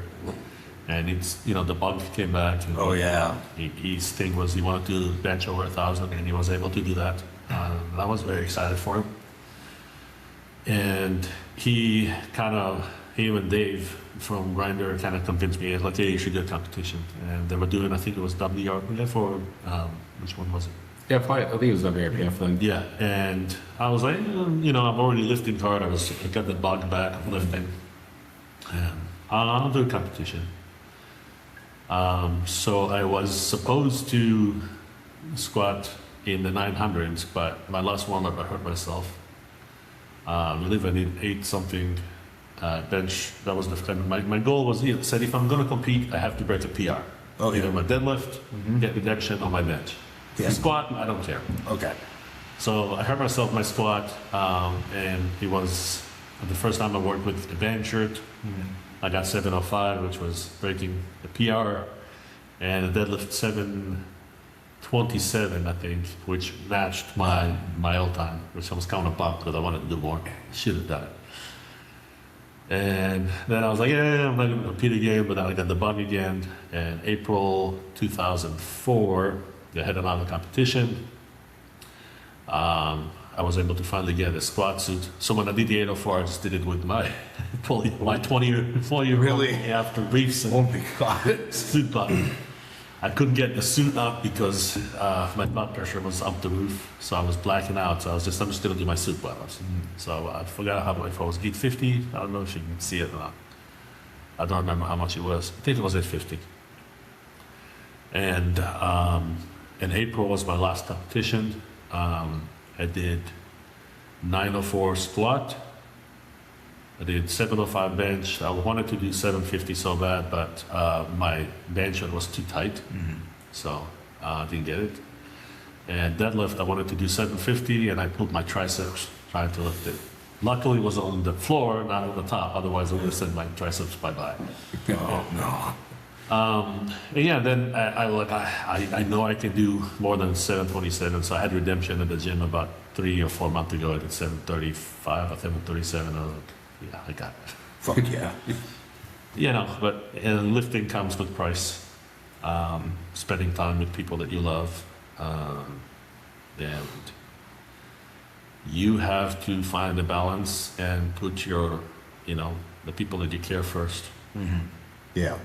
and the bug came back. And Oh yeah. his thing was he wanted to bench over 1,000, and he was able to do that. I was very excited for him. And him and Dave from Grinder kind of convinced me, like, hey, you should do a competition. And they were doing, I think it was WRPF or which one was it? Yeah, probably. I think it was WRPF then. Yeah, and I was like, I'm already lifting hard. I got the bug back of lifting. And I'll do a competition. So I was supposed to squat in the 900s, but my last warm-up I hurt myself. I believe I did 8 something bench. That was the time. My goal was, said if I'm going to compete, I have to break a PR. Oh, yeah. Either my deadlift, get reduction, or my bench. Yeah. Squat, I don't care. Okay. So I hurt myself my squat, and it was the first time I worked with a band shirt. I got 705, which was breaking the PR, and a deadlift 727, I think, which matched my old time, which I was kind of pumped because I wanted to do more. Should have done it. And then I was like, yeah, I'm not going to compete again, but then I got the bug again. And April 2004, they had another competition. I was able to finally get a squat suit. So when I did the 804, I just did it with my 20-year-old Really? after briefs and Oh my God. suit button. I couldn't get the suit up because my blood pressure was up the roof, so I was blacking out. So I'm just gonna do my suit buttons. So I forgot if I was 850. I don't know if you can see it or not. I don't remember how much it was. I think it was 850. And in April was my last competition. I did 904 squat. I did 705 bench. I wanted to do 750 so bad, but my bench was too tight, so I didn't get it. And deadlift, I wanted to do 750, and I pulled my triceps trying to lift it. Luckily, it was on the floor, not on the top. Otherwise, I would have sent my triceps bye-bye. Oh no. And yeah, then I know I can do more than 727, so I had redemption at the gym about 3 or 4 months ago. I did 735 or 737. I was like, yeah, I got it. Fuck yeah. But lifting comes with price. Spending time with people that you love. And you have to find a balance and put your, the people that you care first. Yeah.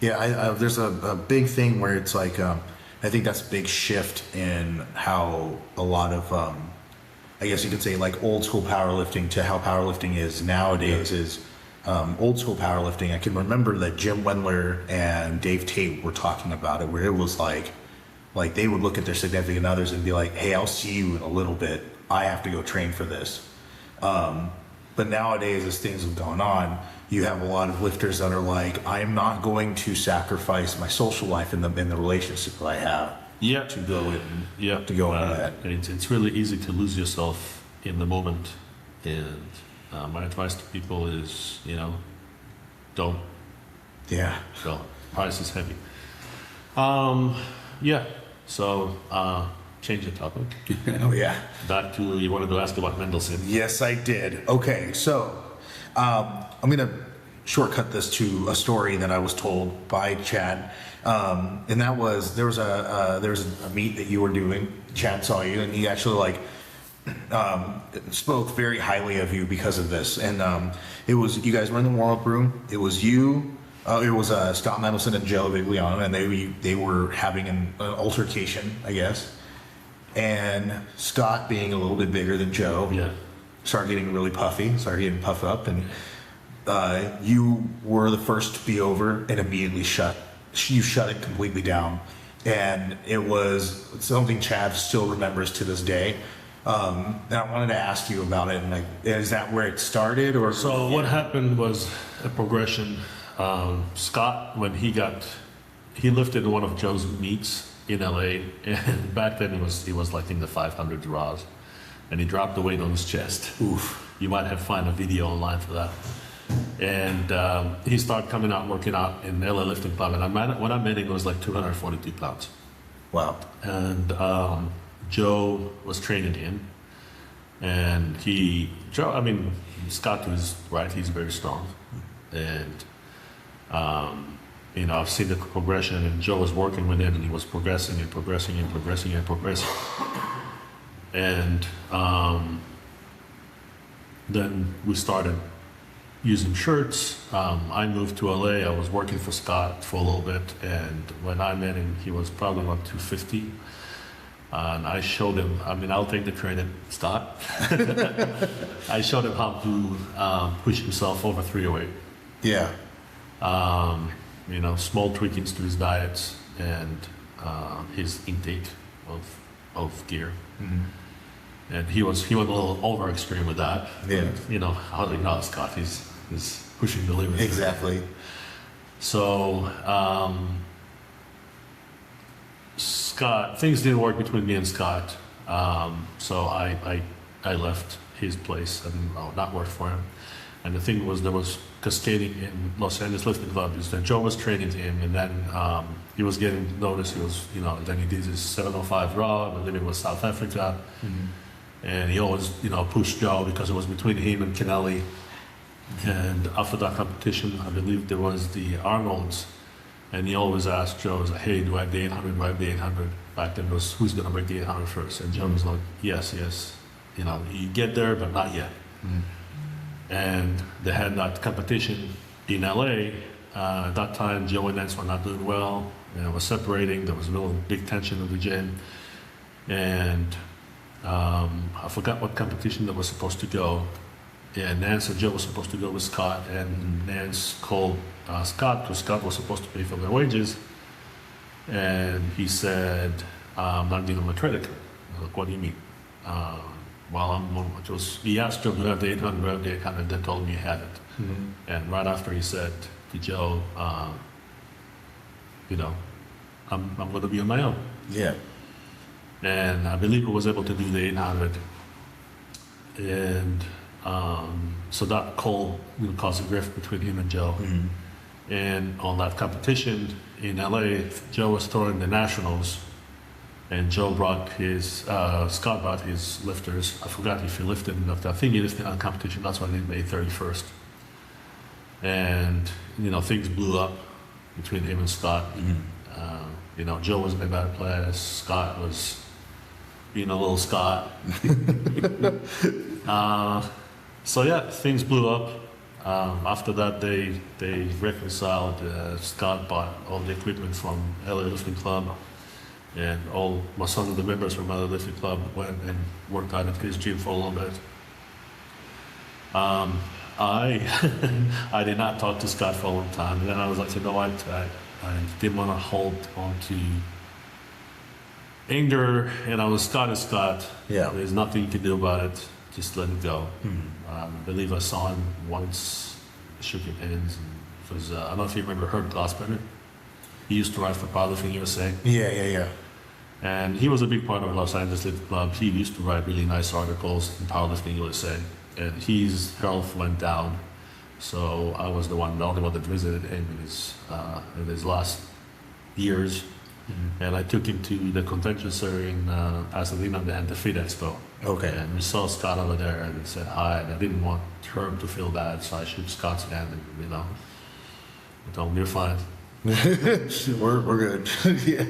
Yeah, there's a big thing where it's like, I think that's a big shift in how a lot of, I guess you could say like old school powerlifting to how powerlifting is nowadays is old school powerlifting. I can remember that Jim Wendler and Dave Tate were talking about it, where it was like they would look at their significant others and be like, hey, I'll see you in a little bit. I have to go train for this. But nowadays, as things have gone on, you have a lot of lifters that are like, I am not going to sacrifice my social life in the relationship that I have to go in. To go into that. It's really easy to lose yourself in the moment. And my advice to people is, don't. Yeah. So price is heavy. So change the topic. Oh yeah. Back to you wanted to ask about Mendelssohn. Yes, I did. Okay, so I'm gonna shortcut this to a story that I was told by Chad, and that was there was a meet that you were doing. Chad saw you, and he actually spoke very highly of you because of this. And it was you guys were in the warm-up room. It was you. It was Scott Mendelson and Joe Vigliano, and they were having an altercation, I guess. And Scott, being a little bit bigger than Joe, started getting really puffy, started getting puffed up, and you were the first to be over and immediately shut it completely down. And it was something Chad still remembers to this day. And I wanted to ask you about it, and is that where it started? Or So what happened was a progression. Scott, when he lifted one of Joe's meets in LA, and back then he was like in the 500 draws, and he dropped the weight on his chest. Oof. You might have find a video online for that. And he started coming out, working out in LA Lifting Club. And when I met him, it was like 242 pounds. Wow. And Joe was training him. And Scott was right, he's very strong. And, I've seen the progression, and Joe was working with him, and he was progressing and progressing and progressing and progressing. And then we started using shirts. I moved to LA. I was working for Scott for a little bit, and when I met him, he was probably about 250. And I showed him, I'll take the credit, Scott. I showed him how to push himself over 308. Yeah. Small tweakings to his diets and his intake of gear. Mm-hmm. And he went a little over extreme with that. Yeah. But, Scott, he's pushing the limits. Exactly. So, Scott, things didn't work between me and Scott. So I left his place and not work for him. And the thing was, there was cascading in Los Angeles Lifting Club is that Joe was training him, and then he was getting noticed. He was, then he did his 705 raw, and then it was South Africa. Mm-hmm. And he always, pushed Joe because it was between him and Kennelly. And after that competition, I believe there was the Arnold's, and he always asked Joe, was like, hey, do I have the 800? Do I have the 800? Back then it was, who's going to break the 800 first? And Joe was like, yes. You get there, but not yet. Mm-hmm. And they had that competition in LA. At that time, Joe and Nance were not doing well. They were separating. There was a little big tension in the gym. And I forgot what competition that was supposed to go. Yeah, Nance and Joe were supposed to go with Scott. And Nance called Scott because Scott was supposed to pay for their wages. And he said, I'm not giving him a credit card. I was like, what do you mean? He asked Joe, do you have the 800? Do I have the 800? They told me he had it. Mm-hmm. And right after he said to Joe, I'm going to be on my own. Yeah. And I believe he was able to do the 800. And so that call caused a rift between him and Joe. Mm-hmm. And on that competition in LA, Joe was throwing the nationals. And Joe brought Scott brought his lifters. I forgot if he lifted enough. I think he lifted on competition. That's why they made 31st. And, things blew up between him and Scott. Mm-hmm. Joe was in a bad place. Scott was being a little Scott. Things blew up. After that, they reconciled. Scott bought all the equipment from LA Lifting Club. And some of the members from LA Lifting Club went and worked out at his gym for a little bit. I did not talk to Scott for a long time. And then I was like, I didn't want to hold on to anger. And Scott is Scott. Yeah. There's nothing you can do about it. Just let it go. Mm-hmm. I believe I saw him once, shook his hands. And I don't know if you remember Herb Glassbender. He used to write for Powerlifting USA. Yeah. And he was a big part of Los Angeles Lifting Club. He used to write really nice articles in Powerlifting USA. And his health went down. So I was the only one that visited him in his last years. Mm-hmm. And I took him to the convention center in Pasadena. They had the Fit Expo. Okay. And we saw Scott over there and said hi. And I didn't want Herb to feel bad, so I shook Scott's hand and, I told him, you're fine. we're good. Yeah.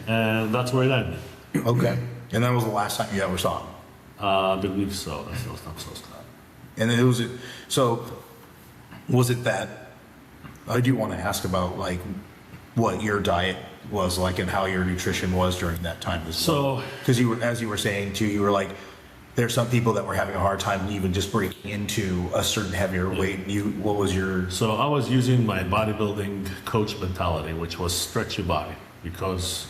And that's where it ended. Okay. And that was the last time you ever saw him? I believe so. That's the last time I saw Scott. And then was it that, I do want to ask about what your diet was like and how your nutrition was during that time as well. Because as you were saying too, you were like, there's some people that were having a hard time even just breaking into a certain heavier weight. What was your... So I was using my bodybuilding coach mentality, which was stretch your body, because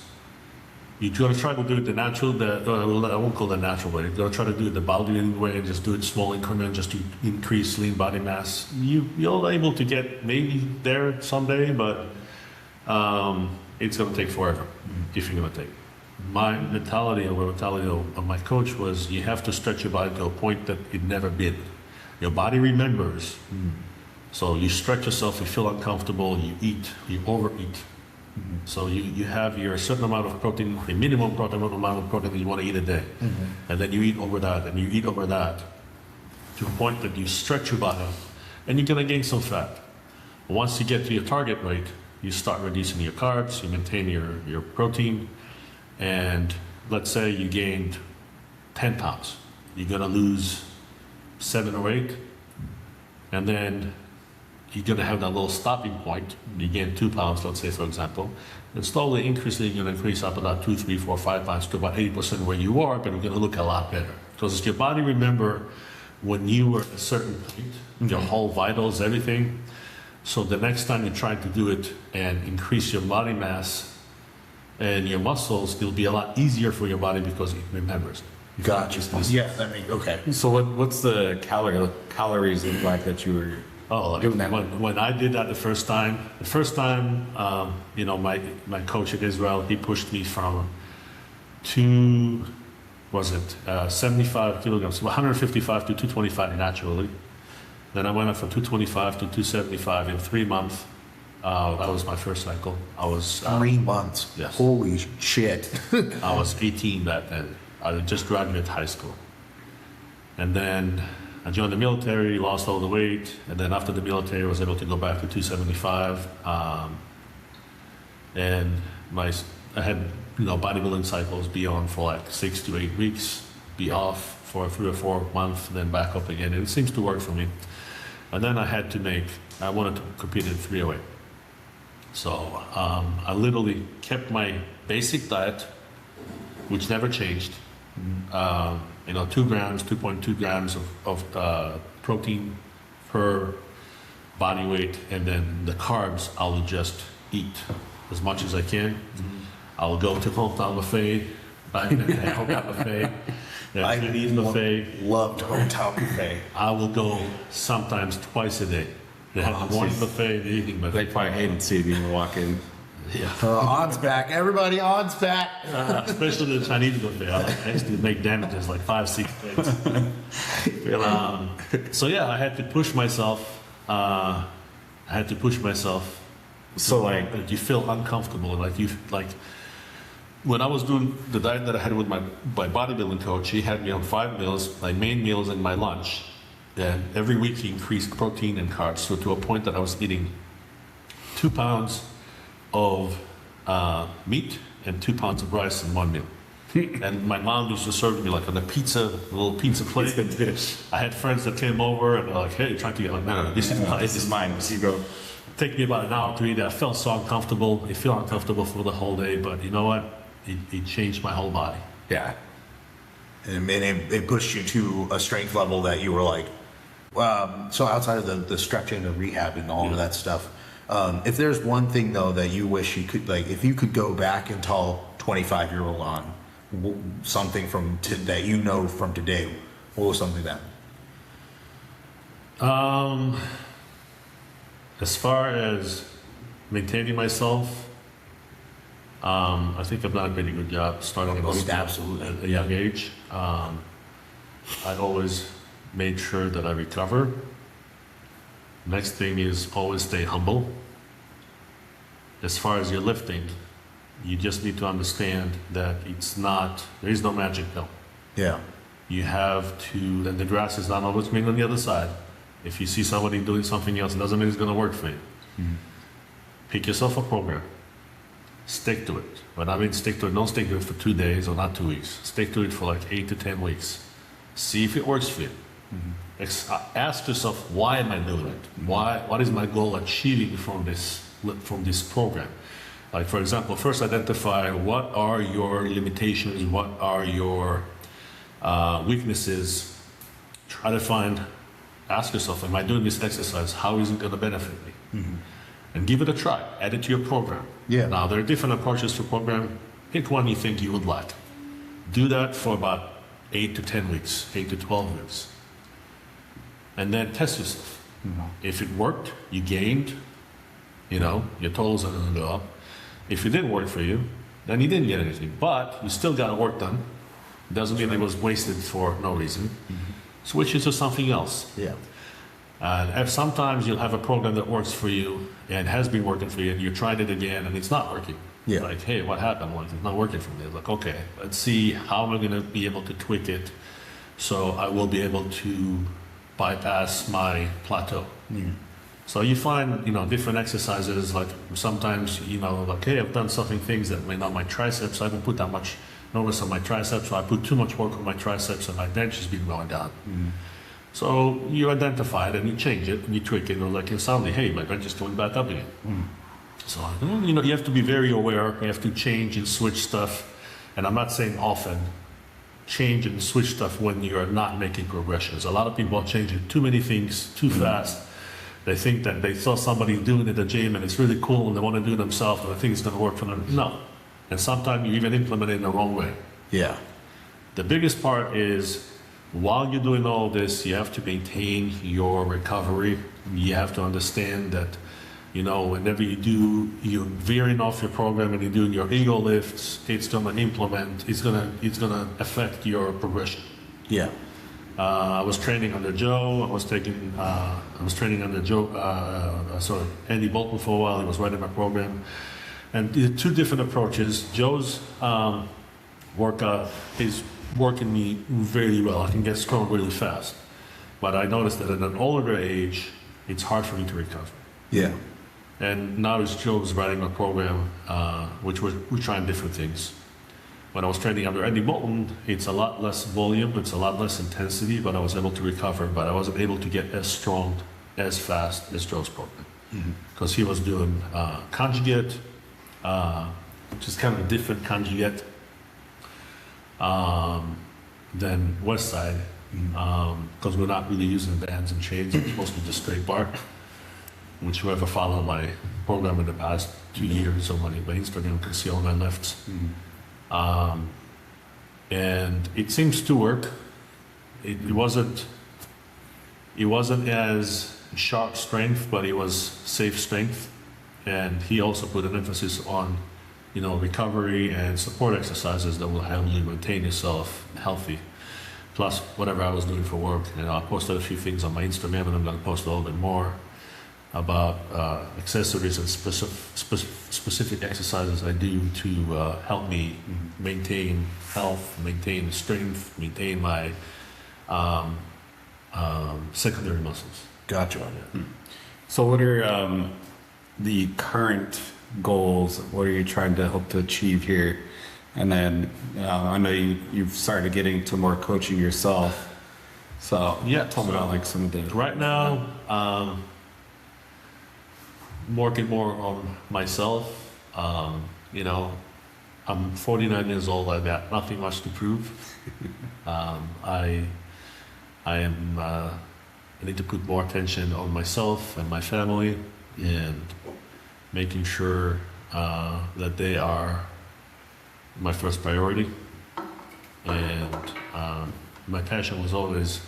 you're going to try to do it the natural, I won't call it the natural way. You're going to try to do it the bodybuilding way and just do it small increment just to increase lean body mass. You're able to get maybe there someday, but it's going to take forever if you're going to take it. My mentality or the mentality of my coach was you have to stretch your body to a point that it never been. Your body remembers So you stretch yourself, you feel uncomfortable, you eat, you overeat. So you have your certain amount of protein, the minimum protein amount of protein that you want to eat a day. And then you eat over that, and you eat over that, to a point that you stretch your body, and you're going to gain some fat. Once you get to your target weight, you start reducing your carbs, you maintain your protein, and let's say you gained 10 pounds. You're going to lose 7 or 8, and then you're going to have that little stopping point. You gain 2 pounds, let's say, for example, and slowly increasing, you're going to increase up about 2, 3, 4, 5 pounds to about 80% where you are, but you're going to look a lot better. Because your body remember when you were at a certain point, your whole vitals, everything. So the next time you try to do it and increase your body mass and your muscles, it'll be a lot easier for your body because it remembers. Gotcha. Yeah, I mean, okay. So what's the calories look like that you were doing that? When I did that the first time, you know, my coach in Israel, he pushed me from 75 kilograms, 155 to 225 naturally. Then I went up from 225 to 275 in 3 months. That was my first cycle. I was 3 months. Yes. Holy shit. I was 18 back then. I had just graduated high school. And then I joined the military, lost all the weight, and then after the military I was able to go back to 275. And I had, you know, bodybuilding cycles be on for like 6 to 8 weeks, be off for 3 or 4 months, then back up again. And it seems to work for me. And then I wanted to compete in 308. So I literally kept my basic diet, which never changed. You know, 2.2 grams of protein per body weight, and then the carbs I'll just eat as much as I can. I'll go to hometown buffet, hometown buffet. I Chinese buffet. loved hometown buffet. I will go sometimes twice a day. They have the morning buffet, the evening buffet. They probably hated seeing you walk in. Yeah. Onn's back. Everybody, Onn's back. Especially the Chinese buffet. I used to make damages like 5-6 plates. So yeah, I had to push myself. So like You feel uncomfortable, like when I was doing the diet that I had with my bodybuilding coach, he had me on 5 meals, my main meals and my lunch. And every week he increased protein and carbs, so to a point that I was eating 2 pounds of meat and 2 pounds of rice in 1 meal. And my mom used to serve me like on a little pizza plate. I had friends that came over and they're like, "Hey, trying to get like, no, this is mine." So you go. Take me about an hour to eat it. I felt so uncomfortable. I feel uncomfortable for the whole day, but you know what? It changed my whole body. Yeah. And it pushed you to a strength level that you were like, so outside of the stretching, the rehab, and all of that stuff, if there's one thing though that you wish you could, like, if you could go back and tell 25-year-old on something that you know from today, what was something that? As far as maintaining myself, I think I've done a pretty good job starting Absolutely. at a young age. I always made sure that I recover. Next thing is always stay humble. As far as your lifting, you just need to understand that there is no magic pill. Yeah. You have to, and the grass is not always green on the other side. If you see somebody doing something else, it doesn't mean it's going to work for you. Pick yourself a program. Stick to it. When I mean stick to it, don't stick to it for 2 days or not 2 weeks. Stick to it for like 8 to 10 weeks. See if it works for you. Ask yourself, why am I doing it? What is my goal achieving from this program? Like, for example, first identify what are your limitations, what are your weaknesses. Try to ask yourself, am I doing this exercise? How is it going to benefit me? And give it a try. Add it to your program. Yeah. Now, there are different approaches to program. Pick one you think you would like. Do that for about 8 to 10 weeks, 8 to 12 weeks. And then test yourself. If it worked, you gained, your totals are going to go up. If it didn't work for you, then you didn't get anything. But you still got work done. Doesn't mean it was wasted for no reason. Switch it to something else. Yeah. And if sometimes you'll have a program that works for you and has been working for you, and you tried it again and it's not working. Yeah. Like, hey, what happened? Well, it's not working for me. Like, okay, let's see how am I going to be able to tweak it so I will be able to bypass my plateau. So you find, different exercises, like sometimes, like, hey, I've done something things that may not my triceps, I haven't put that much notice on my triceps, so I put too much work on my triceps and my bench has been going down. So you identify it and you change it and you tweak it, and like, and suddenly, hey, my bench is going back up again. So, you have to be very aware, you have to change and switch stuff, and I'm not saying often, change and switch stuff when you're not making progressions. A lot of people are changing too many things too fast. They think that they saw somebody doing it at the gym and it's really cool and they want to do it themselves and they think it's going to work for them. No. And sometimes you even implement it in the wrong way. Yeah. The biggest part is while you're doing all this, you have to maintain your recovery. You have to understand that, whenever you're veering off your program and you're doing your ego lifts, it's going to affect your progression. Yeah. I was training under Joe. I was training under Joe. Andy Bolton for a while. He was running my program, and the two different approaches. Joe's workout is working me very well. I can get strong really fast, but I noticed that at an older age, it's hard for me to recover. Yeah. And now as Joe's running my program, which we're trying different things. When I was training under Andy Bolton, it's a lot less volume, it's a lot less intensity, but I was able to recover, but I wasn't able to get as strong, as fast as Joe's program. Because he was doing conjugate, which is kind of a different conjugate than Westside, because we're not really using bands and chains, it's mostly just straight bar, which whoever followed my program in the past 2 years or my Instagram can see all my lifts. And it seems to work. It wasn't as sharp strength, but it was safe strength. And he also put an emphasis on, recovery and support exercises that will help you maintain yourself healthy. Plus whatever I was doing for work. I posted a few things on my Instagram, and I'm going to post a little bit more about accessories and specific exercises I do to help me maintain health, maintain strength, maintain my secondary muscles. Gotcha. So what are the current goals? What are you trying to hope to achieve here? And then I know you've started getting to more coaching yourself. So yeah, tell me about like some of the... Right now, I'm working more on myself. I'm 49 years old. I've got nothing much to prove. I need to put more attention on myself and my family, and making sure that they are my first priority. And my passion was always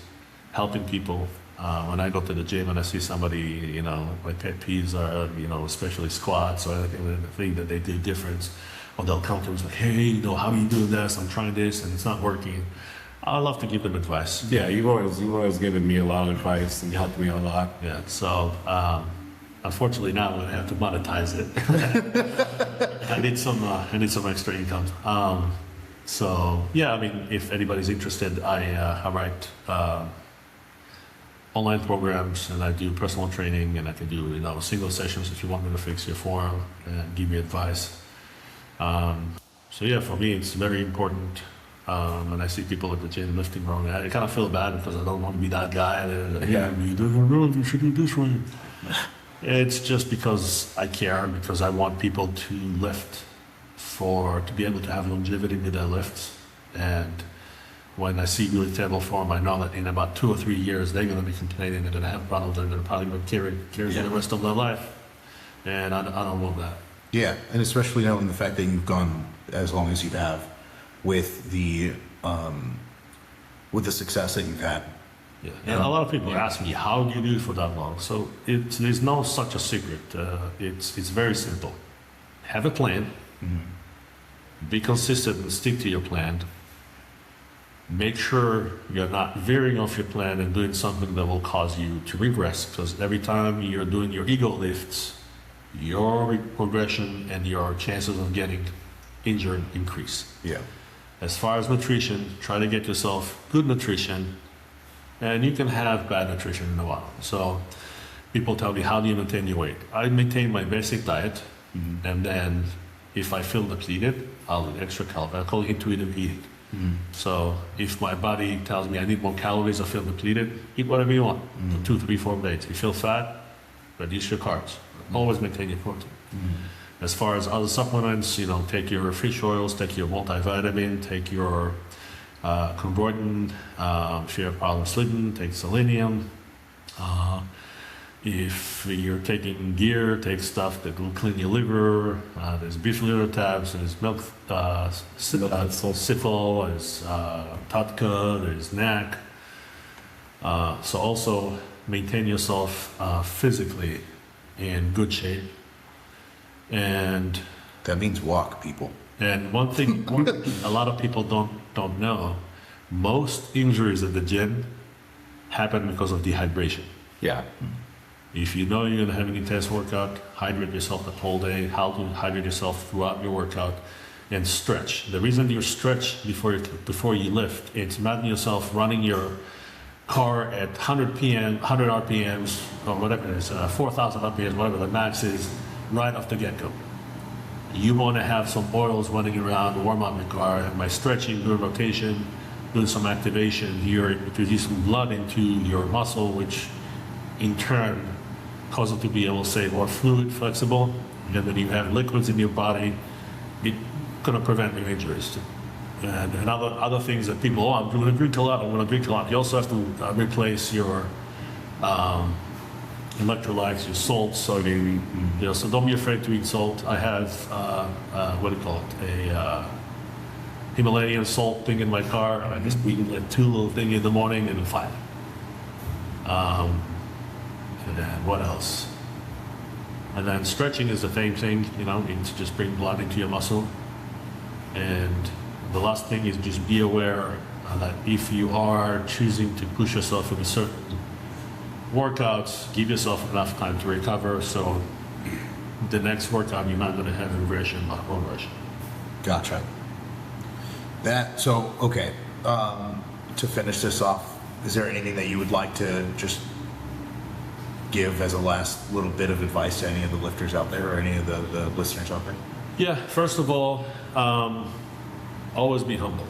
helping people. When I go to the gym and I see somebody, my pet peeves are, especially squats or anything that they do different, or they'll come to me and say, hey, how are you doing this? I'm trying this and it's not working. I love to give them advice. Yeah, you've always given me a lot of advice and helped me a lot. Yeah, so unfortunately now I'm gonna have to monetize it. I need some extra income. So yeah, if anybody's interested, I write online programs, and I do personal training, and I can do single sessions if you want me to fix your form and give you advice. So yeah, for me it's very important. When I see people at the gym lifting wrong, I kind of feel bad because I don't want to be that guy. You don't know, you should do this way. It's just because I care, because I want people to lift to be able to have longevity with their lifts. And when I see really terrible form, I know that in about 2 or 3 years, they're going to be complaining, they're going to have problems, they're going to probably carry for the rest of their life. And I don't want that. Yeah, and especially knowing the fact that you've gone as long as you have with the success that you've had. Yeah. And a lot of people ask me, how do you do it for that long? So there's no such a secret. It's very simple. Have a plan. Be consistent and stick to your plan. make sure you're not veering off your plan and doing something that will cause you to regress. Because every time you're doing your ego lifts, your progression and your chances of getting injured increase. Yeah. As far as nutrition, try to get yourself good nutrition, and you can have bad nutrition in a while. So people tell me, how do you maintain your weight? I maintain my basic diet, and then if I feel depleted, I'll eat extra calories. I call it intuitive eating. So if my body tells me I need more calories, I feel depleted, eat whatever you want, 2, 3, 4 days. You feel fat, reduce your carbs. Always maintain your protein. As far as other supplements, take your fish oils, take your multivitamin, take your chondroitin, if you're polyslidden, take selenium. If you're taking gear, take stuff that will clean your liver. There's beef liver tabs, there's milk, Cifol, there's Tatka, there's NAC. So also maintain yourself physically in good shape. And That means walk, people. one thing a lot of people don't know, most injuries at the gym happen because of dehydration. Yeah. If you know you're going to have an intense workout, hydrate yourself the whole day, how to hydrate yourself throughout your workout, and stretch. The reason you stretch before you lift, it's imagine yourself running your car at 100 RPMs, or whatever it is, 4,000 RPMs, whatever the max is, right off the get-go. You want to have some oils running around, warm up your car, and by stretching, doing rotation, doing some activation, you're introducing blood into your muscle, which in turn cause it to be able to say more fluid, flexible, and then you have liquids in your body, it's going to prevent your injuries too. And other things that people, I'm going to drink a lot, I'm going to drink a lot. You also have to replace your electrolytes, your salts. So, so don't be afraid to eat salt. I have, what do you call it, a Himalayan salt thing in my car. I just eat like 2 little things in the morning and 5. And then what else? And then stretching is the same thing, it's just bring blood into your muscle. And the last thing is just be aware that if you are choosing to push yourself in a certain workouts, give yourself enough time to recover, so the next workout you're not going to have regression, not progression. Gotcha. Okay. To finish this off, is there anything that you would like to just give as a last little bit of advice to any of the lifters out there or any of the listeners out there? Yeah, first of all, always be humble.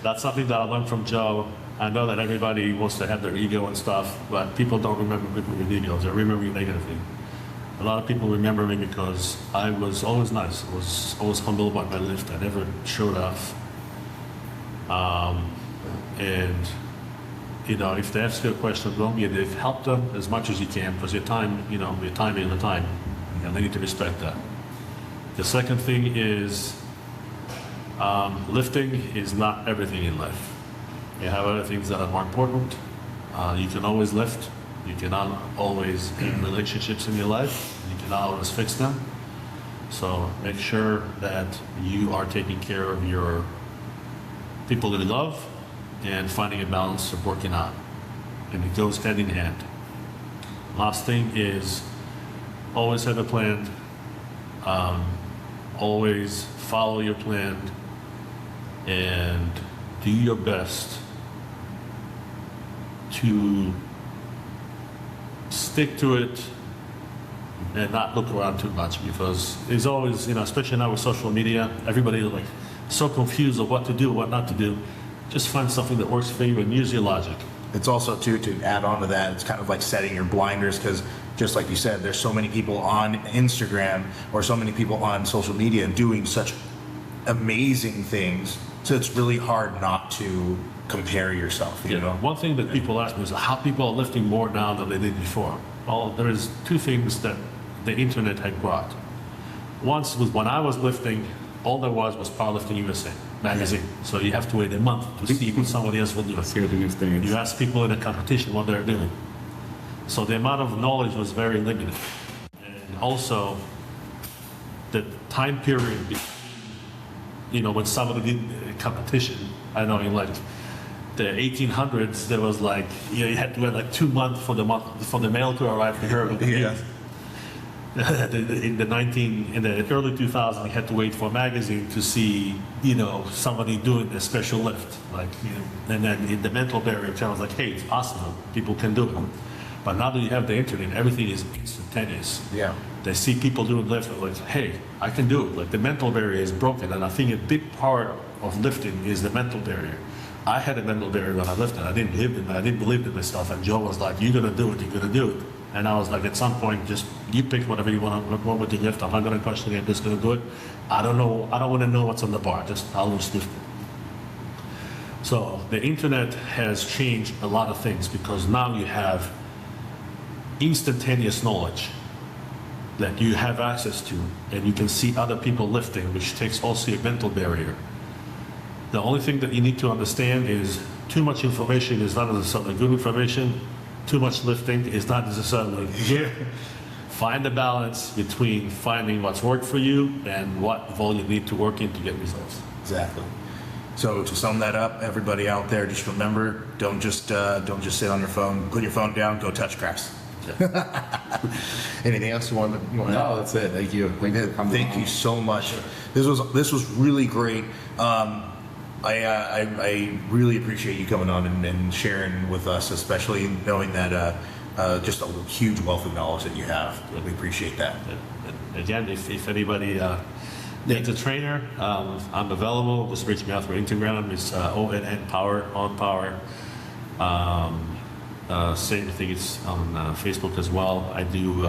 That's something that I learned from Joe. I know that everybody wants to have their ego and stuff, but people don't remember people with egos. They remember you negatively. A lot of people remember me because I was always nice. I was always humble about my lift. I never showed off. And if they ask you a question, don't be they've helped them as much as you can, because your time, your time is the time, and they need to respect that. The second thing is lifting is not everything in life. You have other things that are more important. You can always lift. You cannot always in relationships in your life. You cannot always fix them. So make sure that you are taking care of your people that you love and finding a balance of working out. And it goes hand in hand. Last thing is always have a plan. Always follow your plan and do your best to stick to it and not look around too much, because there's always, especially now with social media, everybody is like so confused of what to do, what not to do. Just find something that works for you and use your logic. It's also, too, to add on to that, it's kind of like setting your blinders, because just like you said, there's so many people on Instagram or so many people on social media doing such amazing things. So it's really hard not to compare yourself, you know? One thing that people ask me is how people are lifting more now than they did before. Well, there is 2 things that the internet had brought. Once was when I was lifting, all there was Powerlifting USA magazine. So you have to wait a month to see what somebody else will do. Hear the new things. You ask people in a competition what they're doing. So the amount of knowledge was very limited. And also, the time period, when somebody did a competition I know in like the 1800s, there was like, you had to wait like 2 months for the mail to arrive to her. Yeah. In the early 2000s, you had to wait for a magazine to see, somebody doing a special lift. Like, and then in the mental barrier channel was like, hey, it's possible. People can do it. But now that you have the internet, everything is instantaneous. Yeah. They see people doing lift, and like, hey, I can do it. Like the mental barrier is broken, and I think a big part of lifting is the mental barrier. I had a mental barrier when I lifted. I didn't believe in myself, and Joe was like, "You're gonna do it. You're gonna do it." And I was like, at some point, just you pick whatever you want with your lift. I'm not gonna question it. I'm just gonna do it. I don't know. I don't want to know what's on the bar. I'll just lift it. So the internet has changed a lot of things because now you have instantaneous knowledge that you have access to, and you can see other people lifting, which takes also a mental barrier. The only thing that you need to understand is too much information is not necessarily good information. Too much lifting is not necessarily good. Find the balance between finding what's worked for you and what volume you need to work in to get results. Exactly. So to sum that up, everybody out there, just remember, don't just sit on your phone. Put your phone down. Go touch grass. Anything else you want to? No, that's it. Thank you. Thank you so much. This was really great. I really appreciate you coming on and sharing with us, especially knowing that just a huge wealth of knowledge that you have. We appreciate that. Again, if anybody needs a trainer, I'm available. Just reach me out through Instagram. It's ONN Power, on Power. Same thing, it's on Facebook as well. I do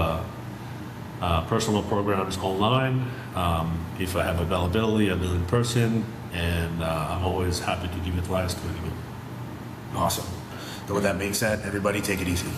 personal programs online. If I have availability, I do in person, and I'm always happy to give advice to anyone. Awesome. So with that being said, everybody take it easy.